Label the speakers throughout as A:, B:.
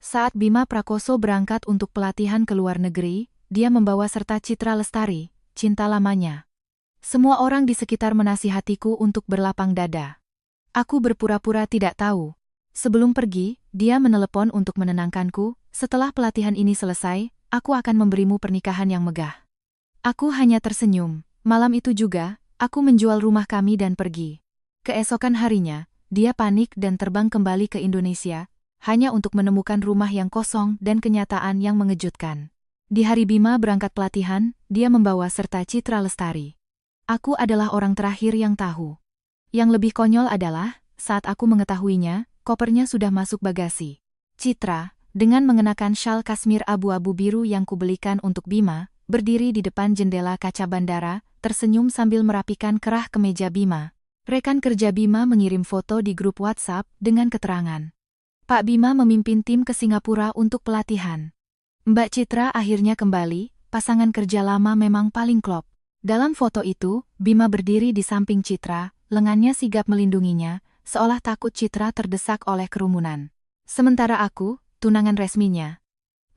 A: Saat Bima Prakoso berangkat untuk pelatihan ke luar negeri, dia membawa serta Citra Lestari, cinta lamanya. Semua orang di sekitar menasihatiku untuk berlapang dada. Aku berpura-pura tidak tahu. Sebelum pergi, dia menelepon untuk menenangkanku, setelah pelatihan ini selesai, aku akan memberimu pernikahan yang megah. Aku hanya tersenyum. Malam itu juga, aku menjual rumah kami dan pergi. Keesokan harinya, dia panik dan terbang kembali ke Indonesia, hanya untuk menemukan rumah yang kosong dan kenyataan yang mengejutkan. Di hari Bima berangkat pelatihan, dia membawa serta Citra Lestari. Aku adalah orang terakhir yang tahu. Yang lebih konyol adalah, saat aku mengetahuinya, kopernya sudah masuk bagasi. Citra, dengan mengenakan syal kasmir abu-abu biru yang kubelikan untuk Bima, berdiri di depan jendela kaca bandara, tersenyum sambil merapikan kerah kemeja Bima. Rekan kerja Bima mengirim foto di grup WhatsApp dengan keterangan. Pak Bima memimpin tim ke Singapura untuk pelatihan. Mbak Citra akhirnya kembali, pasangan kerja lama memang paling klop. Dalam foto itu, Bima berdiri di samping Citra, lengannya sigap melindunginya, seolah takut Citra terdesak oleh kerumunan. Sementara aku, tunangan resminya.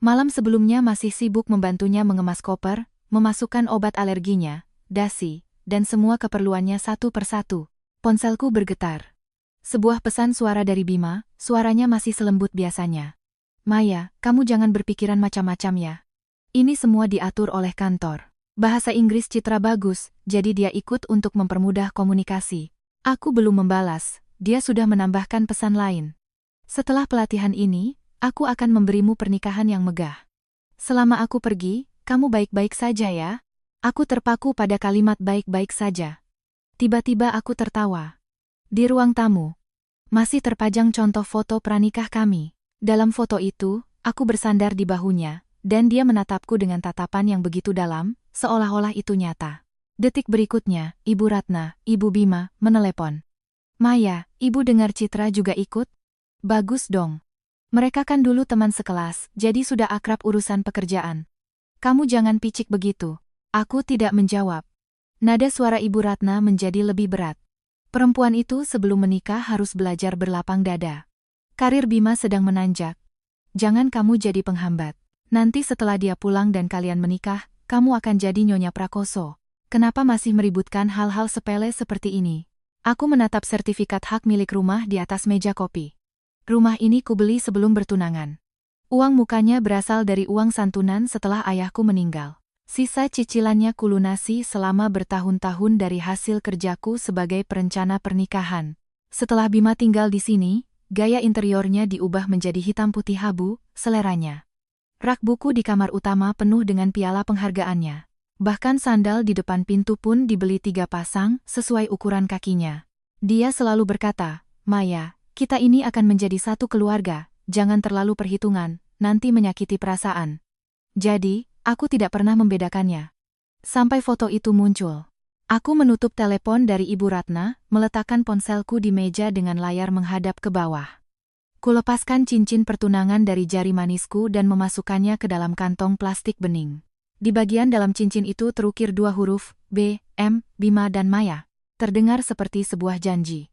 A: Malam sebelumnya masih sibuk membantunya mengemas koper, memasukkan obat alerginya, dasi, dan semua keperluannya satu persatu. Ponselku bergetar. Sebuah pesan suara dari Bima, suaranya masih selembut biasanya. Maya, kamu jangan berpikiran macam-macam ya. Ini semua diatur oleh kantor. Bahasa Inggris Citra bagus, jadi dia ikut untuk mempermudah komunikasi. Aku belum membalas, dia sudah menambahkan pesan lain. Setelah pelatihan ini, aku akan memberimu pernikahan yang megah. Selama aku pergi, kamu baik-baik saja ya? Aku terpaku pada kalimat baik-baik saja. Tiba-tiba aku tertawa. Di ruang tamu, masih terpajang contoh foto pranikah kami. Dalam foto itu, aku bersandar di bahunya, dan dia menatapku dengan tatapan yang begitu dalam, seolah-olah itu nyata. Detik berikutnya, Ibu Ratna, Ibu Bima, menelepon. Maya, Ibu dengar Citra juga ikut? Bagus dong. Mereka kan dulu teman sekelas, jadi sudah akrab urusan pekerjaan. Kamu jangan picik begitu. Aku tidak menjawab. Nada suara Ibu Ratna menjadi lebih berat. Perempuan itu sebelum menikah harus belajar berlapang dada. Karir Bima sedang menanjak. Jangan kamu jadi penghambat. Nanti setelah dia pulang dan kalian menikah, kamu akan jadi Nyonya Prakoso. Kenapa masih meributkan hal-hal sepele seperti ini? Aku menatap sertifikat hak milik rumah di atas meja kopi. Rumah ini kubeli sebelum bertunangan. Uang mukanya berasal dari uang santunan setelah ayahku meninggal. Sisa cicilannya kulunasi selama bertahun-tahun dari hasil kerjaku sebagai perencana pernikahan. Setelah Bima tinggal di sini, gaya interiornya diubah menjadi hitam putih habu, seleranya. Rak buku di kamar utama penuh dengan piala penghargaannya. Bahkan sandal di depan pintu pun dibeli 3 pasang sesuai ukuran kakinya. Dia selalu berkata, Maya, kita ini akan menjadi satu keluarga, jangan terlalu perhitungan, nanti menyakiti perasaan. Jadi, aku tidak pernah membedakannya. Sampai foto itu muncul. Aku menutup telepon dari Ibu Ratna, meletakkan ponselku di meja dengan layar menghadap ke bawah. Kulepaskan cincin pertunangan dari jari manisku dan memasukkannya ke dalam kantong plastik bening. Di bagian dalam cincin itu terukir 2 huruf, B, M, Bima dan Maya. Terdengar seperti sebuah janji.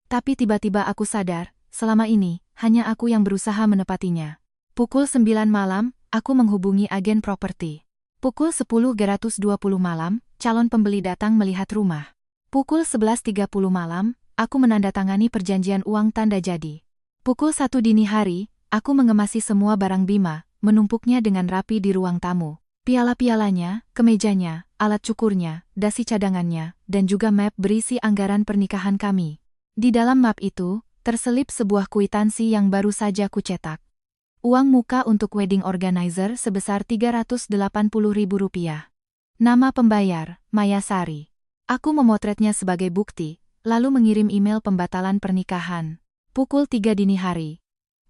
A: Tapi tiba-tiba aku sadar, selama ini, hanya aku yang berusaha menepatinya. Pukul 9 malam, aku menghubungi agen properti. Pukul 10.20 malam, calon pembeli datang melihat rumah. Pukul 11.30 malam, aku menandatangani perjanjian uang tanda jadi. Pukul 1 dini hari, aku mengemasi semua barang Bima, menumpuknya dengan rapi di ruang tamu. Piala-pialanya, kemejanya, alat cukurnya, dasi cadangannya, dan juga map berisi anggaran pernikahan kami. Di dalam map itu, terselip sebuah kwitansi yang baru saja kucetak. Uang muka untuk wedding organizer sebesar Rp380.000. Nama pembayar, Maya Sari. Aku memotretnya sebagai bukti, lalu mengirim email pembatalan pernikahan. Pukul 3 dini hari.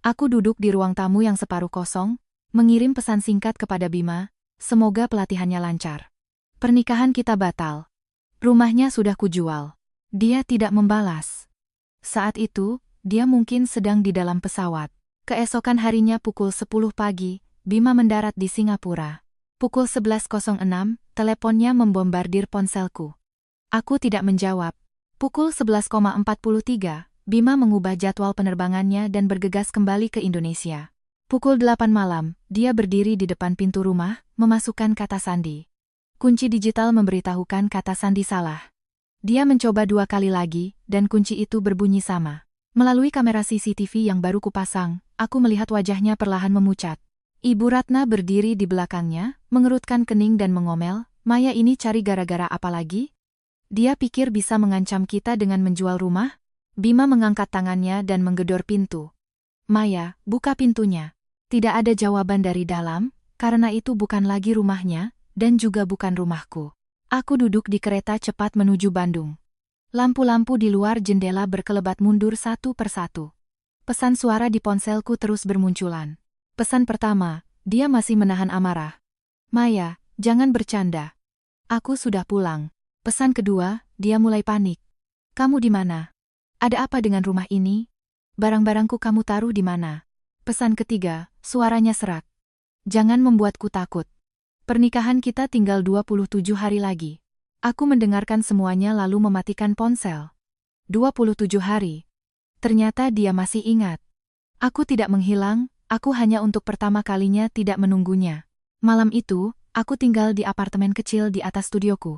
A: Aku duduk di ruang tamu yang separuh kosong, mengirim pesan singkat kepada Bima, semoga pelatihannya lancar. Pernikahan kita batal. Rumahnya sudah kujual. Dia tidak membalas. Saat itu, dia mungkin sedang di dalam pesawat. Keesokan harinya pukul 10 pagi, Bima mendarat di Singapura. Pukul 11.06, teleponnya membombardir ponselku. Aku tidak menjawab. Pukul 11.43, Bima mengubah jadwal penerbangannya dan bergegas kembali ke Indonesia. Pukul 8 malam, dia berdiri di depan pintu rumah, memasukkan kata sandi. Kunci digital memberitahukan kata sandi salah. Dia mencoba 2 kali lagi, dan kunci itu berbunyi sama. Melalui kamera CCTV yang baru kupasang, aku melihat wajahnya perlahan memucat. Ibu Ratna berdiri di belakangnya, mengerutkan kening dan mengomel, "Maya ini cari gara-gara apa lagi? Dia pikir bisa mengancam kita dengan menjual rumah?" Bima mengangkat tangannya dan menggedor pintu. "Maya, buka pintunya." Tidak ada jawaban dari dalam, karena itu bukan lagi rumahnya, dan juga bukan rumahku. Aku duduk di kereta cepat menuju Bandung. Lampu-lampu di luar jendela berkelebat mundur satu persatu. Pesan suara di ponselku terus bermunculan. Pesan pertama, dia masih menahan amarah. "Maya, jangan bercanda. Aku sudah pulang." Pesan kedua, dia mulai panik. "Kamu di mana? Ada apa dengan rumah ini? Barang-barangku kamu taruh di mana?" Pesan ketiga, suaranya serak. "Jangan membuatku takut. Pernikahan kita tinggal 27 hari lagi." Aku mendengarkan semuanya lalu mematikan ponsel. 27 hari. Ternyata dia masih ingat. Aku tidak menghilang, aku hanya untuk pertama kalinya tidak menunggunya. Malam itu, aku tinggal di apartemen kecil di atas studioku.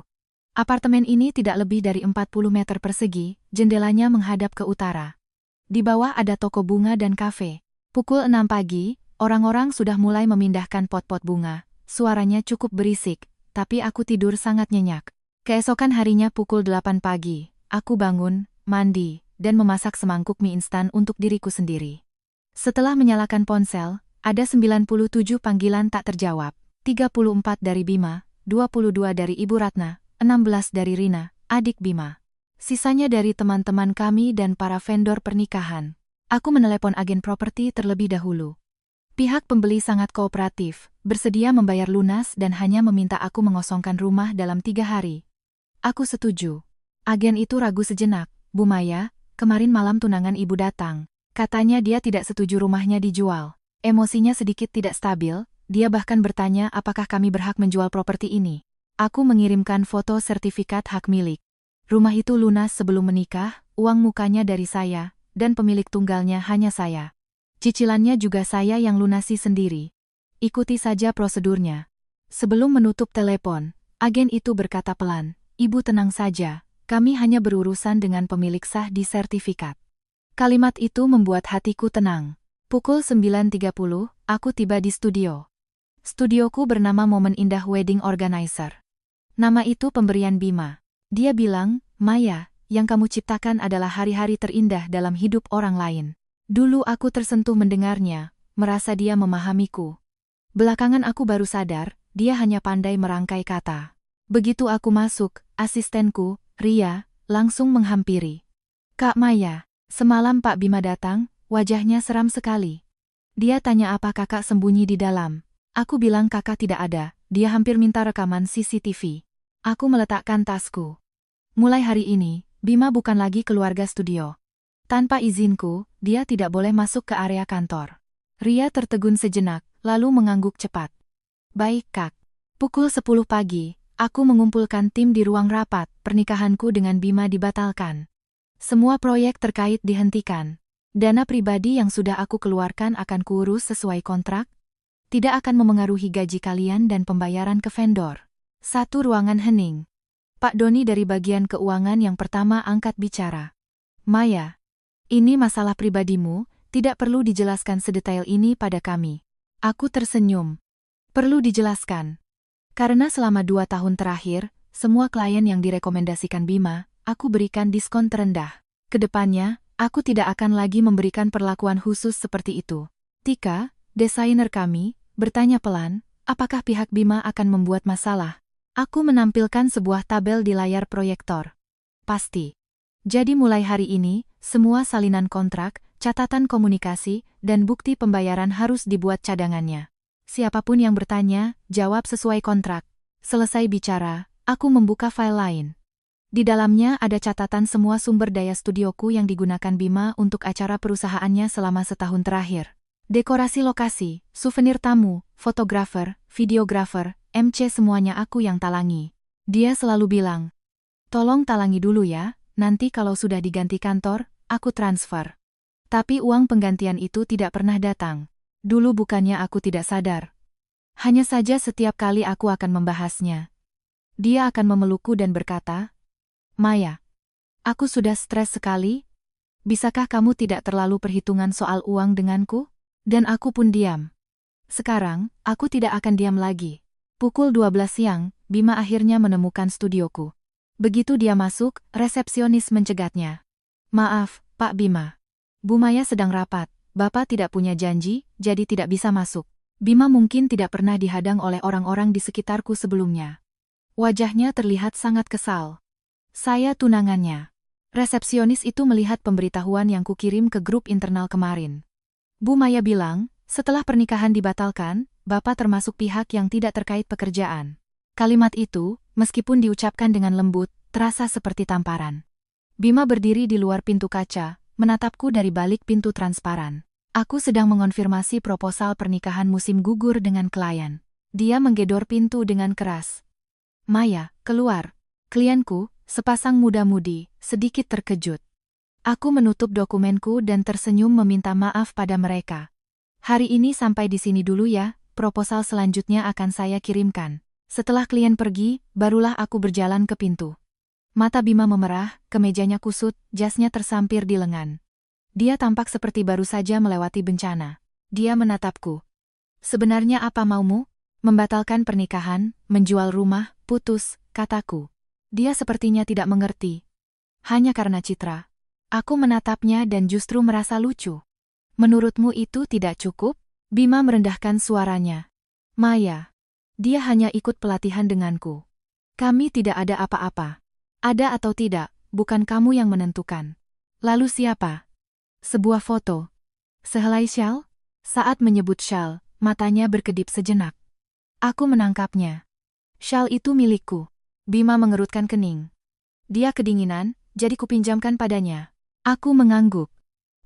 A: Apartemen ini tidak lebih dari 40 meter persegi, jendelanya menghadap ke utara. Di bawah ada toko bunga dan kafe. Pukul 6 pagi, orang-orang sudah mulai memindahkan pot-pot bunga. Suaranya cukup berisik, tapi aku tidur sangat nyenyak. Keesokan harinya pukul 8 pagi, aku bangun, mandi, dan memasak semangkuk mie instan untuk diriku sendiri. Setelah menyalakan ponsel, ada 97 panggilan tak terjawab, 34 dari Bima, 22 dari Ibu Ratna, 16 dari Rina, adik Bima. Sisanya dari teman-teman kami dan para vendor pernikahan. Aku menelepon agen properti terlebih dahulu. Pihak pembeli sangat kooperatif, bersedia membayar lunas dan hanya meminta aku mengosongkan rumah dalam 3 hari. Aku setuju. Agen itu ragu sejenak. "Bu Maya, kemarin malam tunangan ibu datang. Katanya dia tidak setuju rumahnya dijual. Emosinya sedikit tidak stabil, dia bahkan bertanya apakah kami berhak menjual properti ini." Aku mengirimkan foto sertifikat hak milik. Rumah itu lunas sebelum menikah, uang mukanya dari saya, dan pemilik tunggalnya hanya saya. Cicilannya juga saya yang lunasi sendiri. Ikuti saja prosedurnya. Sebelum menutup telepon, agen itu berkata pelan, "Ibu tenang saja, kami hanya berurusan dengan pemilik sah di sertifikat." Kalimat itu membuat hatiku tenang. Pukul 9.30, aku tiba di studio. Studioku bernama Momen Indah Wedding Organizer. Nama itu pemberian Bima. Dia bilang, "Maya, yang kamu ciptakan adalah hari-hari terindah dalam hidup orang lain." Dulu aku tersentuh mendengarnya, merasa dia memahamiku. Belakangan aku baru sadar, dia hanya pandai merangkai kata. Begitu aku masuk, asistenku, Ria, langsung menghampiri. "Kak Maya, semalam Pak Bima datang, wajahnya seram sekali. Dia tanya apa kakak sembunyi di dalam." Aku bilang kakak tidak ada, dia hampir minta rekaman CCTV. Aku meletakkan tasku. Mulai hari ini, Bima bukan lagi keluarga studio. Tanpa izinku, dia tidak boleh masuk ke area kantor. Ria tertegun sejenak, lalu mengangguk cepat. "Baik Kak." Pukul 10 pagi, aku mengumpulkan tim di ruang rapat, pernikahanku dengan Bima dibatalkan. Semua proyek terkait dihentikan. Dana pribadi yang sudah aku keluarkan akan kuurus sesuai kontrak. Tidak akan memengaruhi gaji kalian dan pembayaran ke vendor. Satu ruangan hening. Pak Doni dari bagian keuangan yang pertama angkat bicara. "Maya, ini masalah pribadimu, tidak perlu dijelaskan sedetail ini pada kami." Aku tersenyum. "Perlu dijelaskan. Karena selama 2 tahun terakhir, semua klien yang direkomendasikan Bima, aku berikan diskon terendah. Kedepannya, aku tidak akan lagi memberikan perlakuan khusus seperti itu." Tika, desainer kami, bertanya pelan, apakah pihak Bima akan membuat masalah? Aku menampilkan sebuah tabel di layar proyektor. "Pasti. Jadi mulai hari ini, semua salinan kontrak, catatan komunikasi, dan bukti pembayaran harus dibuat cadangannya. Siapapun yang bertanya, jawab sesuai kontrak." Selesai bicara, aku membuka file lain. Di dalamnya ada catatan semua sumber daya studioku yang digunakan Bima untuk acara perusahaannya selama setahun terakhir. Dekorasi lokasi, souvenir tamu, fotografer, videografer, MC semuanya aku yang talangi. Dia selalu bilang, "Tolong talangi dulu ya, nanti kalau sudah diganti kantor, aku transfer." Tapi uang penggantian itu tidak pernah datang. Dulu bukannya aku tidak sadar. Hanya saja setiap kali aku akan membahasnya, dia akan memelukku dan berkata, Maya, aku sudah stres sekali. Bisakah kamu tidak terlalu perhitungan soal uang denganku? Dan aku pun diam. Sekarang, aku tidak akan diam lagi. Pukul 12 siang, Bima akhirnya menemukan studioku. Begitu dia masuk, resepsionis mencegatnya. Maaf, Pak Bima. Bu Maya sedang rapat. Bapak tidak punya janji, jadi tidak bisa masuk. Bima mungkin tidak pernah dihadang oleh orang-orang di sekitarku sebelumnya. Wajahnya terlihat sangat kesal. Saya tunangannya. Resepsionis itu melihat pemberitahuan yang kukirim ke grup internal kemarin. Bu Maya bilang, setelah pernikahan dibatalkan, Bapak termasuk pihak yang tidak terkait pekerjaan. Kalimat itu, meskipun diucapkan dengan lembut, terasa seperti tamparan. Bima berdiri di luar pintu kaca, menatapku dari balik pintu transparan. Aku sedang mengonfirmasi proposal pernikahan musim gugur dengan klien. Dia menggedor pintu dengan keras. Maya, keluar. Klienku, sepasang muda-mudi, sedikit terkejut. Aku menutup dokumenku dan tersenyum meminta maaf pada mereka. Hari ini sampai di sini dulu ya, proposal selanjutnya akan saya kirimkan. Setelah klien pergi, barulah aku berjalan ke pintu. Mata Bima memerah, kemejanya kusut, jasnya tersampir di lengan. Dia tampak seperti baru saja melewati bencana. Dia menatapku. Sebenarnya apa maumu? Membatalkan pernikahan, menjual rumah, putus, kataku. Dia sepertinya tidak mengerti. Hanya karena Citra. Aku menatapnya dan justru merasa lucu. Menurutmu itu tidak cukup? Bima merendahkan suaranya. Maya. Dia hanya ikut pelatihan denganku. Kami tidak ada apa-apa. Ada atau tidak, bukan kamu yang menentukan. Lalu siapa? Sebuah foto. Sehelai syal? Saat menyebut syal, matanya berkedip sejenak. Aku menangkapnya. Syal itu milikku. Bima mengerutkan kening. Dia kedinginan, jadi kupinjamkan padanya. Aku mengangguk.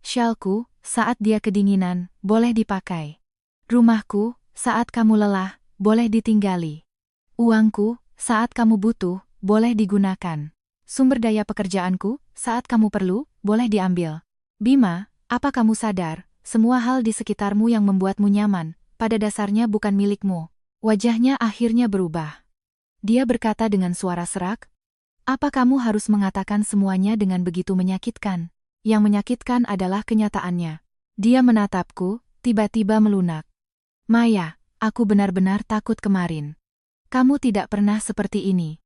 A: Syalku, saat dia kedinginan, boleh dipakai. Rumahku, saat kamu lelah, boleh ditinggali. Uangku, saat kamu butuh, boleh digunakan. Sumber daya pekerjaanku, saat kamu perlu, boleh diambil. Bima, apa kamu sadar, semua hal di sekitarmu yang membuatmu nyaman, pada dasarnya bukan milikmu. Wajahnya akhirnya berubah. Dia berkata dengan suara serak, apa kamu harus mengatakan semuanya dengan begitu menyakitkan? Yang menyakitkan adalah kenyataannya. Dia menatapku, tiba-tiba melunak. Maya, aku benar-benar takut kemarin. Kamu tidak pernah seperti ini.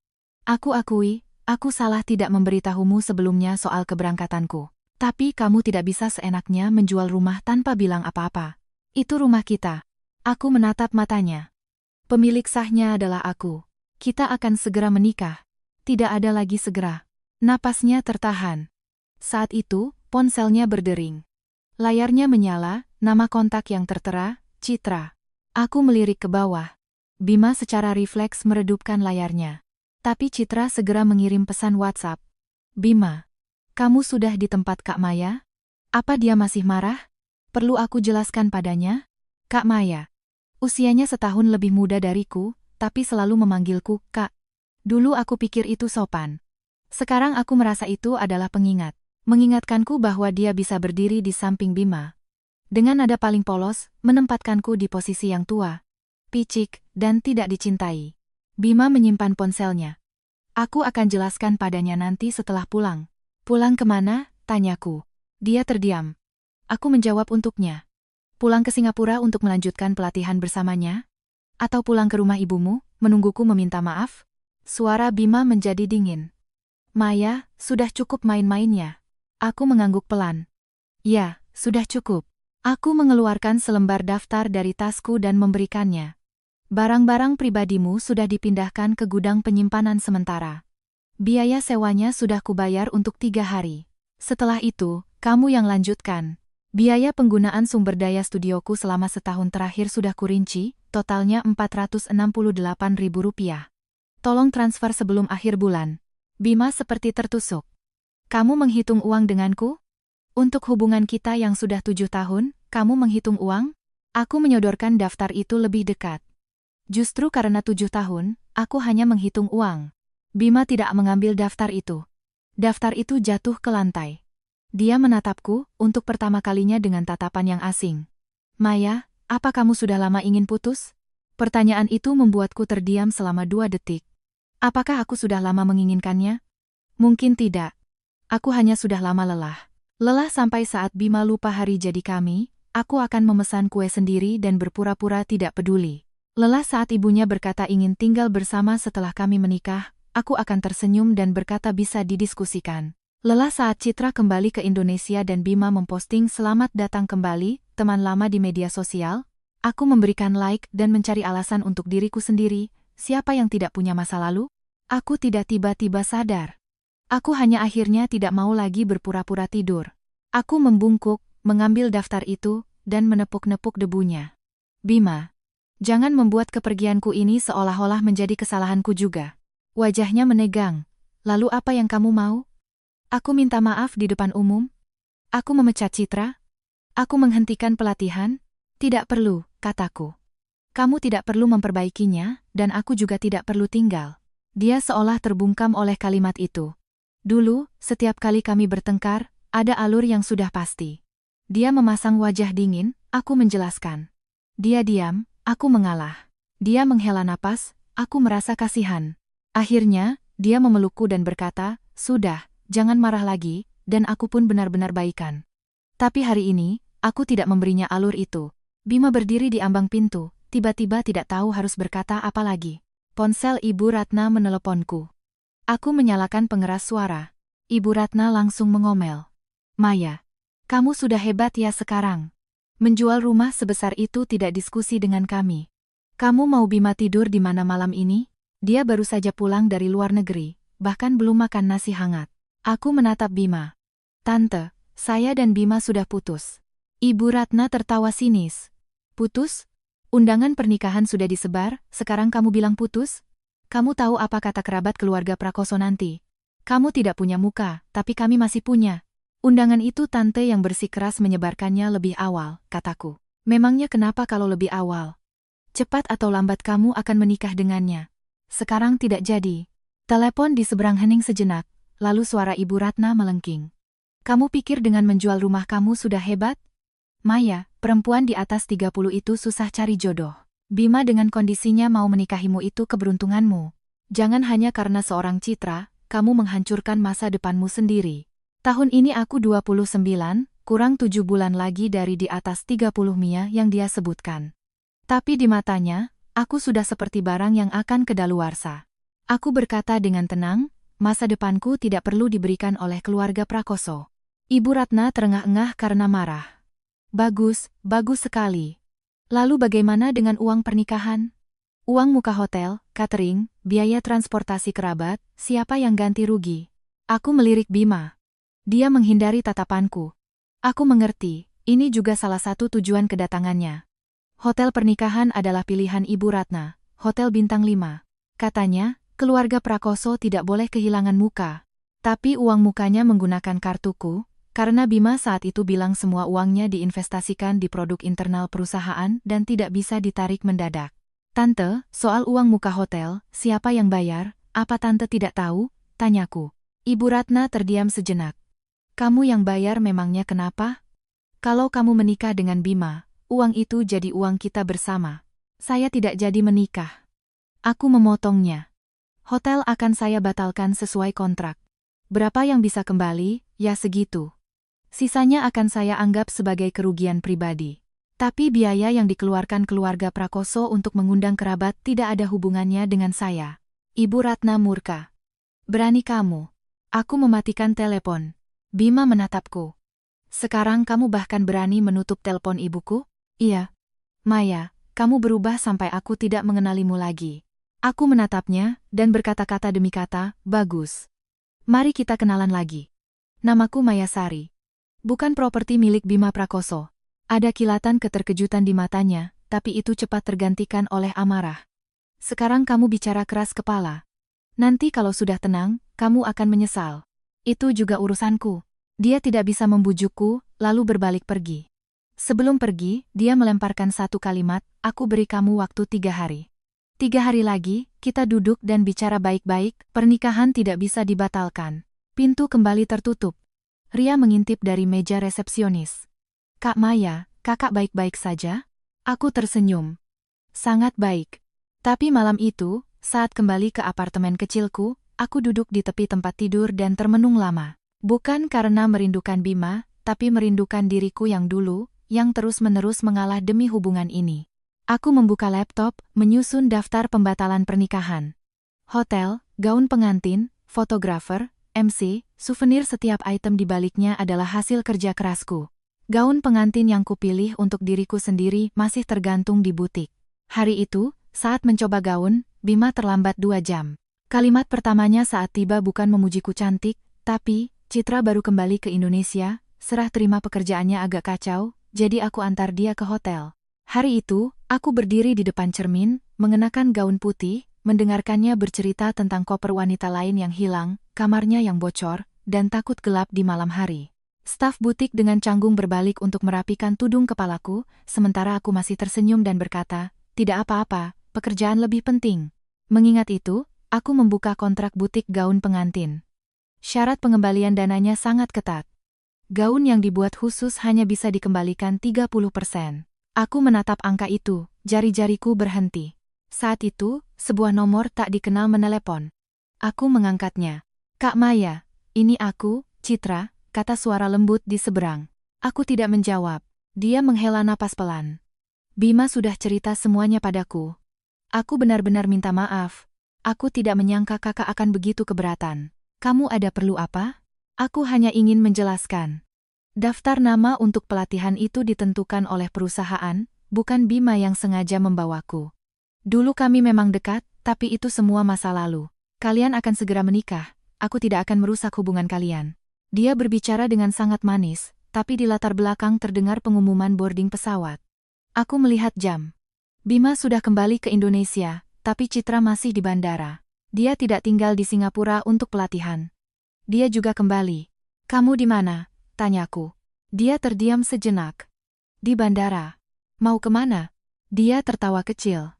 A: Aku akui, aku salah tidak memberitahumu sebelumnya soal keberangkatanku. Tapi kamu tidak bisa seenaknya menjual rumah tanpa bilang apa-apa. Itu rumah kita. Aku menatap matanya. Pemilik sahnya adalah aku. Kita akan segera menikah. Tidak ada lagi segera. Napasnya tertahan. Saat itu, ponselnya berdering. Layarnya menyala, nama kontak yang tertera, Citra. Aku melirik ke bawah. Bima secara refleks meredupkan layarnya. Tapi Citra segera mengirim pesan WhatsApp. Bima, kamu sudah di tempat Kak Maya? Apa dia masih marah? Perlu aku jelaskan padanya? Kak Maya. Usianya setahun lebih muda dariku, tapi selalu memanggilku, Kak. Dulu aku pikir itu sopan. Sekarang aku merasa itu adalah pengingat. Mengingatkanku bahwa dia bisa berdiri di samping Bima. Dengan nada paling polos, menempatkanku di posisi yang tua, picik, dan tidak dicintai. Bima menyimpan ponselnya. Aku akan jelaskan padanya nanti setelah pulang. Pulang kemana? Tanyaku. Dia terdiam. Aku menjawab untuknya. Pulang ke Singapura untuk melanjutkan pelatihan bersamanya? Atau pulang ke rumah ibumu, menungguku meminta maaf? Suara Bima menjadi dingin. Maya, sudah cukup main-mainnya. Aku mengangguk pelan. Ya, sudah cukup. Aku mengeluarkan selembar daftar dari tasku dan memberikannya. Barang-barang pribadimu sudah dipindahkan ke gudang penyimpanan sementara. Biaya sewanya sudah kubayar untuk 3 hari. Setelah itu, kamu yang lanjutkan. Biaya penggunaan sumber daya studioku selama setahun terakhir sudah kurinci, totalnya Rp468.000. Tolong transfer sebelum akhir bulan. Bima seperti tertusuk. Kamu menghitung uang denganku? Untuk hubungan kita yang sudah 7 tahun, kamu menghitung uang? Aku menyodorkan daftar itu lebih dekat. Justru karena 7 tahun, aku hanya menghitung uang. Bima tidak mengambil daftar itu. Daftar itu jatuh ke lantai. Dia menatapku, untuk pertama kalinya dengan tatapan yang asing. Maya, Apa kamu sudah lama ingin putus? Pertanyaan itu membuatku terdiam selama 2 detik. Apakah aku sudah lama menginginkannya? Mungkin tidak. Aku hanya sudah lama lelah. Lelah sampai saat Bima lupa hari jadi kami, aku akan memesan kue sendiri dan berpura-pura tidak peduli. Lelah saat ibunya berkata ingin tinggal bersama setelah kami menikah, aku akan tersenyum dan berkata bisa didiskusikan. Lelah saat Citra kembali ke Indonesia dan Bima memposting selamat datang kembali, teman lama di media sosial. Aku memberikan like dan mencari alasan untuk diriku sendiri, siapa yang tidak punya masa lalu? Aku tidak tiba-tiba sadar. Aku hanya akhirnya tidak mau lagi berpura-pura tidur. Aku membungkuk, mengambil daftar itu, dan menepuk-nepuk debunya. Bima, jangan membuat kepergianku ini seolah-olah menjadi kesalahanku juga. Wajahnya menegang. Lalu apa yang kamu mau? Aku minta maaf di depan umum? Aku memecat Citra? Aku menghentikan pelatihan? Tidak perlu, kataku. Kamu tidak perlu memperbaikinya, dan aku juga tidak perlu tinggal. Dia seolah terbungkam oleh kalimat itu. Dulu, setiap kali kami bertengkar, ada alur yang sudah pasti. Dia memasang wajah dingin, aku menjelaskan. Dia diam, aku mengalah. Dia menghela napas, aku merasa kasihan. Akhirnya, dia memelukku dan berkata, sudah, jangan marah lagi, dan aku pun benar-benar baikan. Tapi hari ini, aku tidak memberinya alur itu. Bima berdiri di ambang pintu, tiba-tiba tidak tahu harus berkata apa lagi. Ponsel Ibu Ratna meneleponku. Aku menyalakan pengeras suara. Ibu Ratna langsung mengomel. Maya, kamu sudah hebat ya sekarang. Menjual rumah sebesar itu tidak diskusi dengan kami. Kamu mau Bima tidur di mana malam ini? Dia baru saja pulang dari luar negeri, bahkan belum makan nasi hangat. Aku menatap Bima. Tante, saya dan Bima sudah putus. Ibu Ratna tertawa sinis. Putus? Undangan pernikahan sudah disebar, sekarang kamu bilang putus? Kamu tahu apa kata kerabat keluarga Prakoso nanti? Kamu tidak punya muka, tapi kami masih punya. Undangan itu tante yang bersikeras menyebarkannya lebih awal, kataku. Memangnya kenapa kalau lebih awal? Cepat atau lambat kamu akan menikah dengannya. Sekarang tidak jadi. Telepon di seberang hening sejenak, lalu suara Ibu Ratna melengking. Kamu pikir dengan menjual rumah kamu sudah hebat? Maya, perempuan di atas 30 itu susah cari jodoh. Bima dengan kondisinya mau menikahimu itu keberuntunganmu. Jangan hanya karena seorang Citra, kamu menghancurkan masa depanmu sendiri. Tahun ini aku 29, kurang 7 bulan lagi dari di atas 30 Mia yang dia sebutkan. Tapi di matanya, aku sudah seperti barang yang akan kedaluarsa. Aku berkata dengan tenang, masa depanku tidak perlu diberikan oleh keluarga Prakoso. Ibu Ratna terengah-engah karena marah. Bagus, bagus sekali. Lalu bagaimana dengan uang pernikahan? Uang muka hotel, catering, biaya transportasi kerabat, siapa yang ganti rugi? Aku melirik Bima. Dia menghindari tatapanku. Aku mengerti, ini juga salah satu tujuan kedatangannya. Hotel pernikahan adalah pilihan Ibu Ratna, hotel bintang 5. Katanya, keluarga Prakoso tidak boleh kehilangan muka. Tapi uang mukanya menggunakan kartuku, karena Bima saat itu bilang semua uangnya diinvestasikan di produk internal perusahaan dan tidak bisa ditarik mendadak. Tante, soal uang muka hotel, siapa yang bayar? Apa tante tidak tahu? Tanyaku. Ibu Ratna terdiam sejenak. Kamu yang bayar memangnya kenapa? Kalau kamu menikah dengan Bima, uang itu jadi uang kita bersama. Saya tidak jadi menikah. Aku memotongnya. Hotel akan saya batalkan sesuai kontrak. Berapa yang bisa kembali? Ya segitu. Sisanya akan saya anggap sebagai kerugian pribadi. Tapi biaya yang dikeluarkan keluarga Prakoso untuk mengundang kerabat tidak ada hubungannya dengan saya. Ibu Ratna murka. Berani kamu. Aku mematikan telepon. Bima menatapku. Sekarang kamu bahkan berani menutup telepon ibuku? Iya. Maya, kamu berubah sampai aku tidak mengenalimu lagi. Aku menatapnya, dan berkata-kata demi kata, bagus. Mari kita kenalan lagi. Namaku Maya Sari. Bukan properti milik Bima Prakoso. Ada kilatan keterkejutan di matanya, tapi itu cepat tergantikan oleh amarah. Sekarang kamu bicara keras kepala. Nanti kalau sudah tenang, kamu akan menyesal. Itu juga urusanku. Dia tidak bisa membujukku, lalu berbalik pergi. Sebelum pergi, dia melemparkan satu kalimat, aku beri kamu waktu 3 hari. 3 hari lagi, kita duduk dan bicara baik-baik, pernikahan tidak bisa dibatalkan. Pintu kembali tertutup. Ria mengintip dari meja resepsionis. Kak Maya, kakak baik-baik saja? Aku tersenyum. Sangat baik. Tapi malam itu, saat kembali ke apartemen kecilku, aku duduk di tepi tempat tidur dan termenung lama. Bukan karena merindukan Bima, tapi merindukan diriku yang dulu, yang terus-menerus mengalah demi hubungan ini. Aku membuka laptop, menyusun daftar pembatalan pernikahan. Hotel, gaun pengantin, fotografer, MC, souvenir, setiap item di baliknya adalah hasil kerja kerasku. Gaun pengantin yang kupilih untuk diriku sendiri masih tergantung di butik. Hari itu, saat mencoba gaun, Bima terlambat 2 jam. Kalimat pertamanya saat tiba bukan memujiku cantik, tapi, Citra baru kembali ke Indonesia, serah terima pekerjaannya agak kacau, jadi aku antar dia ke hotel. Hari itu, aku berdiri di depan cermin, mengenakan gaun putih, mendengarkannya bercerita tentang koper wanita lain yang hilang, kamarnya yang bocor, dan takut gelap di malam hari. Staf butik dengan canggung berbalik untuk merapikan tudung kepalaku, sementara aku masih tersenyum dan berkata, "Tidak apa-apa, pekerjaan lebih penting." Mengingat itu, aku membuka kontrak butik gaun pengantin. Syarat pengembalian dananya sangat ketat. Gaun yang dibuat khusus hanya bisa dikembalikan 30%. Aku menatap angka itu, jari-jariku berhenti. Saat itu, sebuah nomor tak dikenal menelepon. Aku mengangkatnya. "Kak Maya, ini aku, Citra," kata suara lembut di seberang. Aku tidak menjawab. Dia menghela napas pelan. "Bima sudah cerita semuanya padaku. Aku benar-benar minta maaf. Aku tidak menyangka kakak akan begitu keberatan. Kamu ada perlu apa?" Aku hanya ingin menjelaskan. Daftar nama untuk pelatihan itu ditentukan oleh perusahaan, bukan Bima yang sengaja membawaku. Dulu kami memang dekat, tapi itu semua masa lalu. Kalian akan segera menikah, aku tidak akan merusak hubungan kalian. Dia berbicara dengan sangat manis, tapi di latar belakang terdengar pengumuman boarding pesawat. Aku melihat jam. Bima sudah kembali ke Indonesia, tapi Citra masih di bandara. Dia tidak tinggal di Singapura untuk pelatihan. Dia juga kembali. "Kamu di mana?" tanyaku. Dia terdiam sejenak. "Di bandara." "Mau kemana?" Dia tertawa kecil.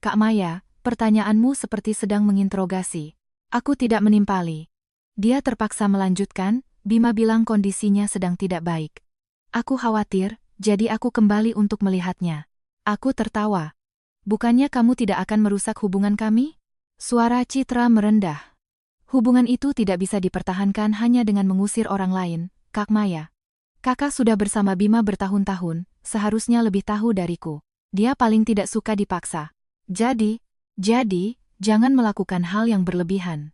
A: "Kak Maya, pertanyaanmu seperti sedang menginterogasi." Aku tidak menimpali. Dia terpaksa melanjutkan, "Bima bilang kondisinya sedang tidak baik. Aku khawatir, jadi aku kembali untuk melihatnya." Aku tertawa. "Bukannya kamu tidak akan merusak hubungan kami?" Suara Citra merendah. "Hubungan itu tidak bisa dipertahankan hanya dengan mengusir orang lain, Kak Maya. Kakak sudah bersama Bima bertahun-tahun, seharusnya lebih tahu dariku. Dia paling tidak suka dipaksa. Jadi, jangan melakukan hal yang berlebihan.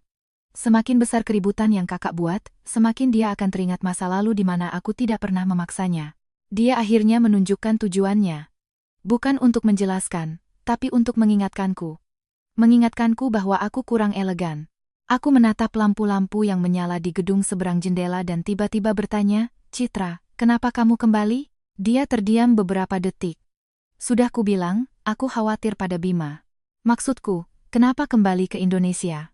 A: Semakin besar keributan yang kakak buat, semakin dia akan teringat masa lalu di mana aku tidak pernah memaksanya." Dia akhirnya menunjukkan tujuannya. Bukan untuk menjelaskan, tapi untuk mengingatkanku. Mengingatkanku bahwa aku kurang elegan. Aku menatap lampu-lampu yang menyala di gedung seberang jendela dan tiba-tiba bertanya, "Citra, kenapa kamu kembali?" Dia terdiam beberapa detik. "Sudah kubilang, aku khawatir pada Bima." "Maksudku, kenapa kembali ke Indonesia?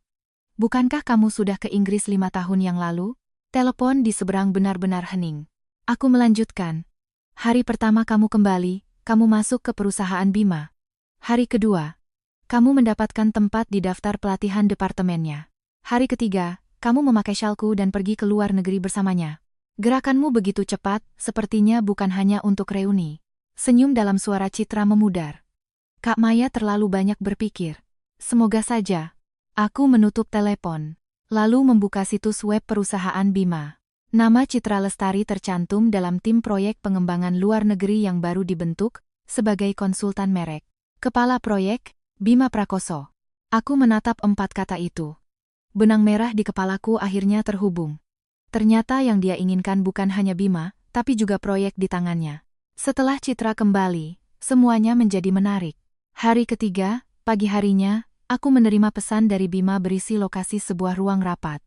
A: Bukankah kamu sudah ke Inggris 5 tahun yang lalu?" Telepon di seberang benar-benar hening. Aku melanjutkan. "Hari pertama kamu kembali, kamu masuk ke perusahaan Bima. Hari kedua, kamu mendapatkan tempat di daftar pelatihan departemennya. Hari ketiga, kamu memakai syalku dan pergi ke luar negeri bersamanya. Gerakanmu begitu cepat, sepertinya bukan hanya untuk reuni." Senyum dalam suara Citra memudar. "Kak Maya terlalu banyak berpikir. Semoga saja." Aku menutup telepon, lalu membuka situs web perusahaan Bima. Nama Citra Lestari tercantum dalam tim proyek pengembangan luar negeri yang baru dibentuk, sebagai konsultan merek. Kepala proyek, Bima Prakoso. Aku menatap 4 kata itu. Benang merah di kepalaku akhirnya terhubung. Ternyata yang dia inginkan bukan hanya Bima, tapi juga proyek di tangannya. Setelah Citra kembali, semuanya menjadi menarik. Hari ketiga, pagi harinya, aku menerima pesan dari Bima berisi lokasi sebuah ruang rapat.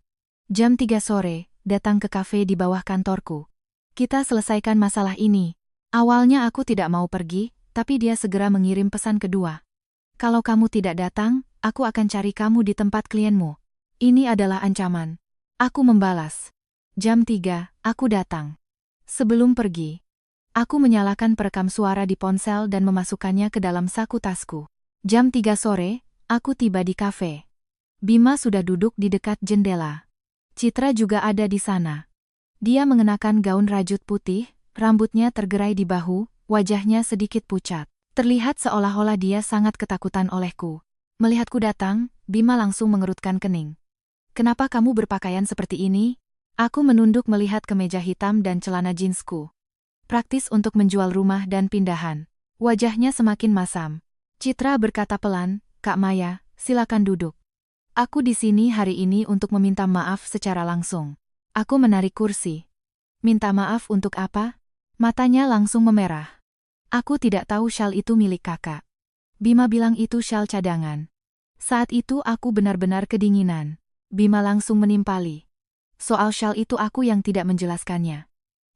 A: Jam 3 sore, datang ke kafe di bawah kantorku. "Kita selesaikan masalah ini." Awalnya aku tidak mau pergi, tapi dia segera mengirim pesan kedua. "Kalau kamu tidak datang, aku akan cari kamu di tempat klienmu." Ini adalah ancaman. Aku membalas. Jam 3, aku datang. Sebelum pergi, aku menyalakan perekam suara di ponsel dan memasukkannya ke dalam saku tasku. Jam 3 sore, aku tiba di kafe. Bima sudah duduk di dekat jendela. Citra juga ada di sana. Dia mengenakan gaun rajut putih, rambutnya tergerai di bahu, wajahnya sedikit pucat. Terlihat seolah-olah dia sangat ketakutan olehku. Melihatku datang, Bima langsung mengerutkan kening. Kenapa kamu berpakaian seperti ini? Aku menunduk melihat kemeja hitam dan celana jeansku. Praktis untuk menjual rumah dan pindahan. Wajahnya semakin masam. Citra berkata pelan, Kak Maya, silakan duduk. Aku di sini hari ini untuk meminta maaf secara langsung. Aku menarik kursi. Minta maaf untuk apa? Matanya langsung memerah. Aku tidak tahu syal itu milik kakak. Bima bilang itu syal cadangan. Saat itu aku benar-benar kedinginan. Bima langsung menimpali. Soal syal itu aku yang tidak menjelaskannya.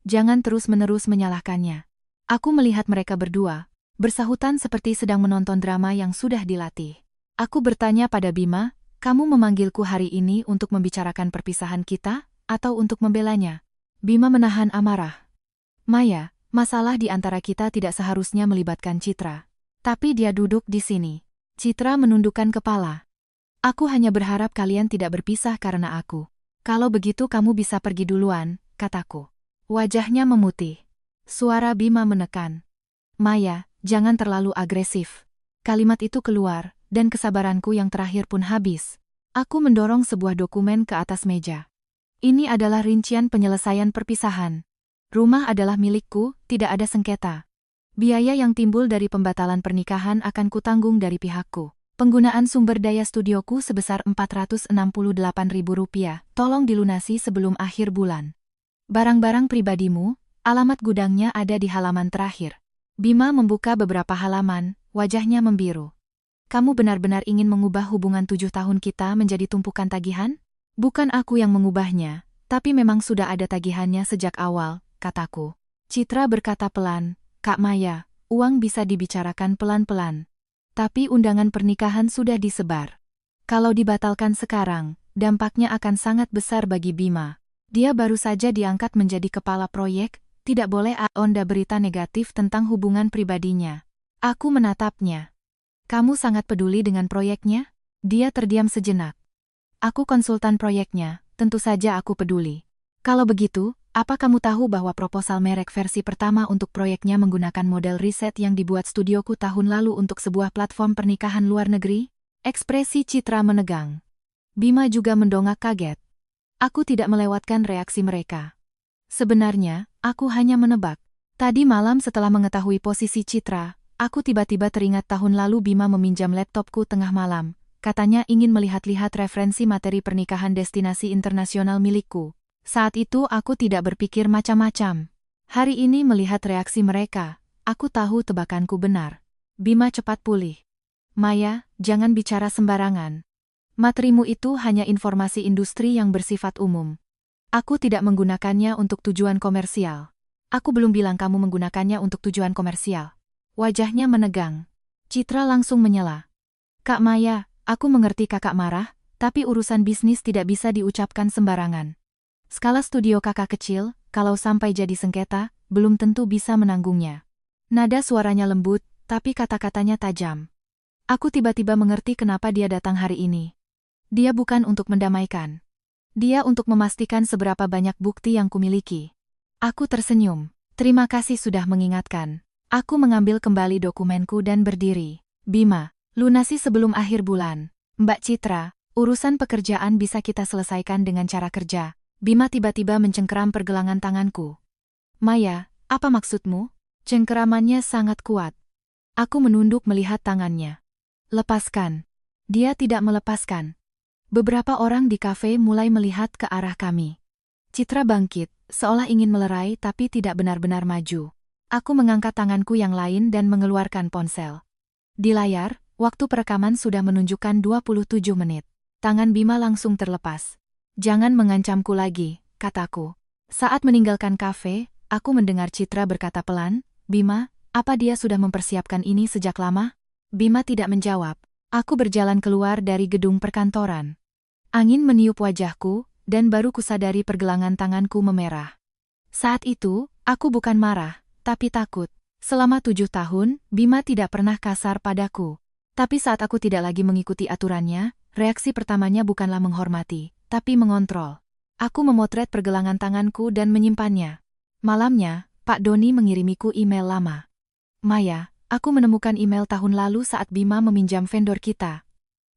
A: Jangan terus-menerus menyalahkannya. Aku melihat mereka berdua, bersahutan seperti sedang menonton drama yang sudah dilatih. Aku bertanya pada Bima, kamu memanggilku hari ini untuk membicarakan perpisahan kita, atau untuk membelanya? Bima menahan amarah. Maya, masalah di antara kita tidak seharusnya melibatkan Citra. Tapi dia duduk di sini. Citra menundukkan kepala. Aku hanya berharap kalian tidak berpisah karena aku. Kalau begitu kamu bisa pergi duluan, kataku. Wajahnya memutih. Suara Bima menekan. Maya, jangan terlalu agresif. Kalimat itu keluar, dan kesabaranku yang terakhir pun habis. Aku mendorong sebuah dokumen ke atas meja. Ini adalah rincian penyelesaian perpisahan. Rumah adalah milikku, tidak ada sengketa. Biaya yang timbul dari pembatalan pernikahan akan kutanggung dari pihakku. Penggunaan sumber daya studioku sebesar Rp468.000, tolong dilunasi sebelum akhir bulan. Barang-barang pribadimu, alamat gudangnya ada di halaman terakhir. Bima membuka beberapa halaman, wajahnya membiru. Kamu benar-benar ingin mengubah hubungan 7 tahun kita menjadi tumpukan tagihan? Bukan aku yang mengubahnya, tapi memang sudah ada tagihannya sejak awal, kataku. Citra berkata pelan, Kak Maya, uang bisa dibicarakan pelan-pelan. Tapi undangan pernikahan sudah disebar. Kalau dibatalkan sekarang, dampaknya akan sangat besar bagi Bima. Dia baru saja diangkat menjadi kepala proyek, tidak boleh ada berita negatif tentang hubungan pribadinya. Aku menatapnya. Kamu sangat peduli dengan proyeknya? Dia terdiam sejenak. Aku konsultan proyeknya, tentu saja aku peduli. Kalau begitu, apa kamu tahu bahwa proposal merek versi pertama untuk proyeknya menggunakan model riset yang dibuat studioku tahun lalu untuk sebuah platform pernikahan luar negeri? Ekspresi Citra menegang. Bima juga mendongak kaget. Aku tidak melewatkan reaksi mereka. Sebenarnya, aku hanya menebak. Tadi malam setelah mengetahui posisi Citra, aku tiba-tiba teringat tahun lalu Bima meminjam laptopku tengah malam. Katanya ingin melihat-lihat referensi materi pernikahan destinasi internasional milikku. Saat itu aku tidak berpikir macam-macam. Hari ini melihat reaksi mereka, aku tahu tebakanku benar. Bima cepat pulih. Maya, jangan bicara sembarangan. Materimu itu hanya informasi industri yang bersifat umum. Aku tidak menggunakannya untuk tujuan komersial. Aku belum bilang kamu menggunakannya untuk tujuan komersial. Wajahnya menegang. Citra langsung menyela. Kak Maya, aku mengerti kakak marah, tapi urusan bisnis tidak bisa diucapkan sembarangan. Skala studio kakak kecil, kalau sampai jadi sengketa, belum tentu bisa menanggungnya. Nada suaranya lembut, tapi kata-katanya tajam. Aku tiba-tiba mengerti kenapa dia datang hari ini. Dia bukan untuk mendamaikan. Dia untuk memastikan seberapa banyak bukti yang kumiliki. Aku tersenyum. Terima kasih sudah mengingatkan. Aku mengambil kembali dokumenku dan berdiri. Bima, lunasi sebelum akhir bulan. Mbak Citra, urusan pekerjaan bisa kita selesaikan dengan cara kerja. Bima tiba-tiba mencengkeram pergelangan tanganku. Maya, apa maksudmu? Cengkeramannya sangat kuat. Aku menunduk melihat tangannya. Lepaskan. Dia tidak melepaskan. Beberapa orang di kafe mulai melihat ke arah kami. Citra bangkit, seolah ingin melerai tapi tidak benar-benar maju. Aku mengangkat tanganku yang lain dan mengeluarkan ponsel. Di layar, waktu perekaman sudah menunjukkan 27 menit. Tangan Bima langsung terlepas. Jangan mengancamku lagi, kataku. Saat meninggalkan kafe, aku mendengar Citra berkata pelan, Bima, apa dia sudah mempersiapkan ini sejak lama? Bima tidak menjawab. Aku berjalan keluar dari gedung perkantoran. Angin meniup wajahku, dan baru kusadari pergelangan tanganku memerah. Saat itu, aku bukan marah, tapi takut. Selama 7 tahun, Bima tidak pernah kasar padaku. Tapi saat aku tidak lagi mengikuti aturannya, reaksi pertamanya bukanlah menghormati, tapi mengontrol. Aku memotret pergelangan tanganku dan menyimpannya. Malamnya, Pak Doni mengirimiku email lama. Maya, Aku menemukan email tahun lalu saat Bima meminjam vendor kita.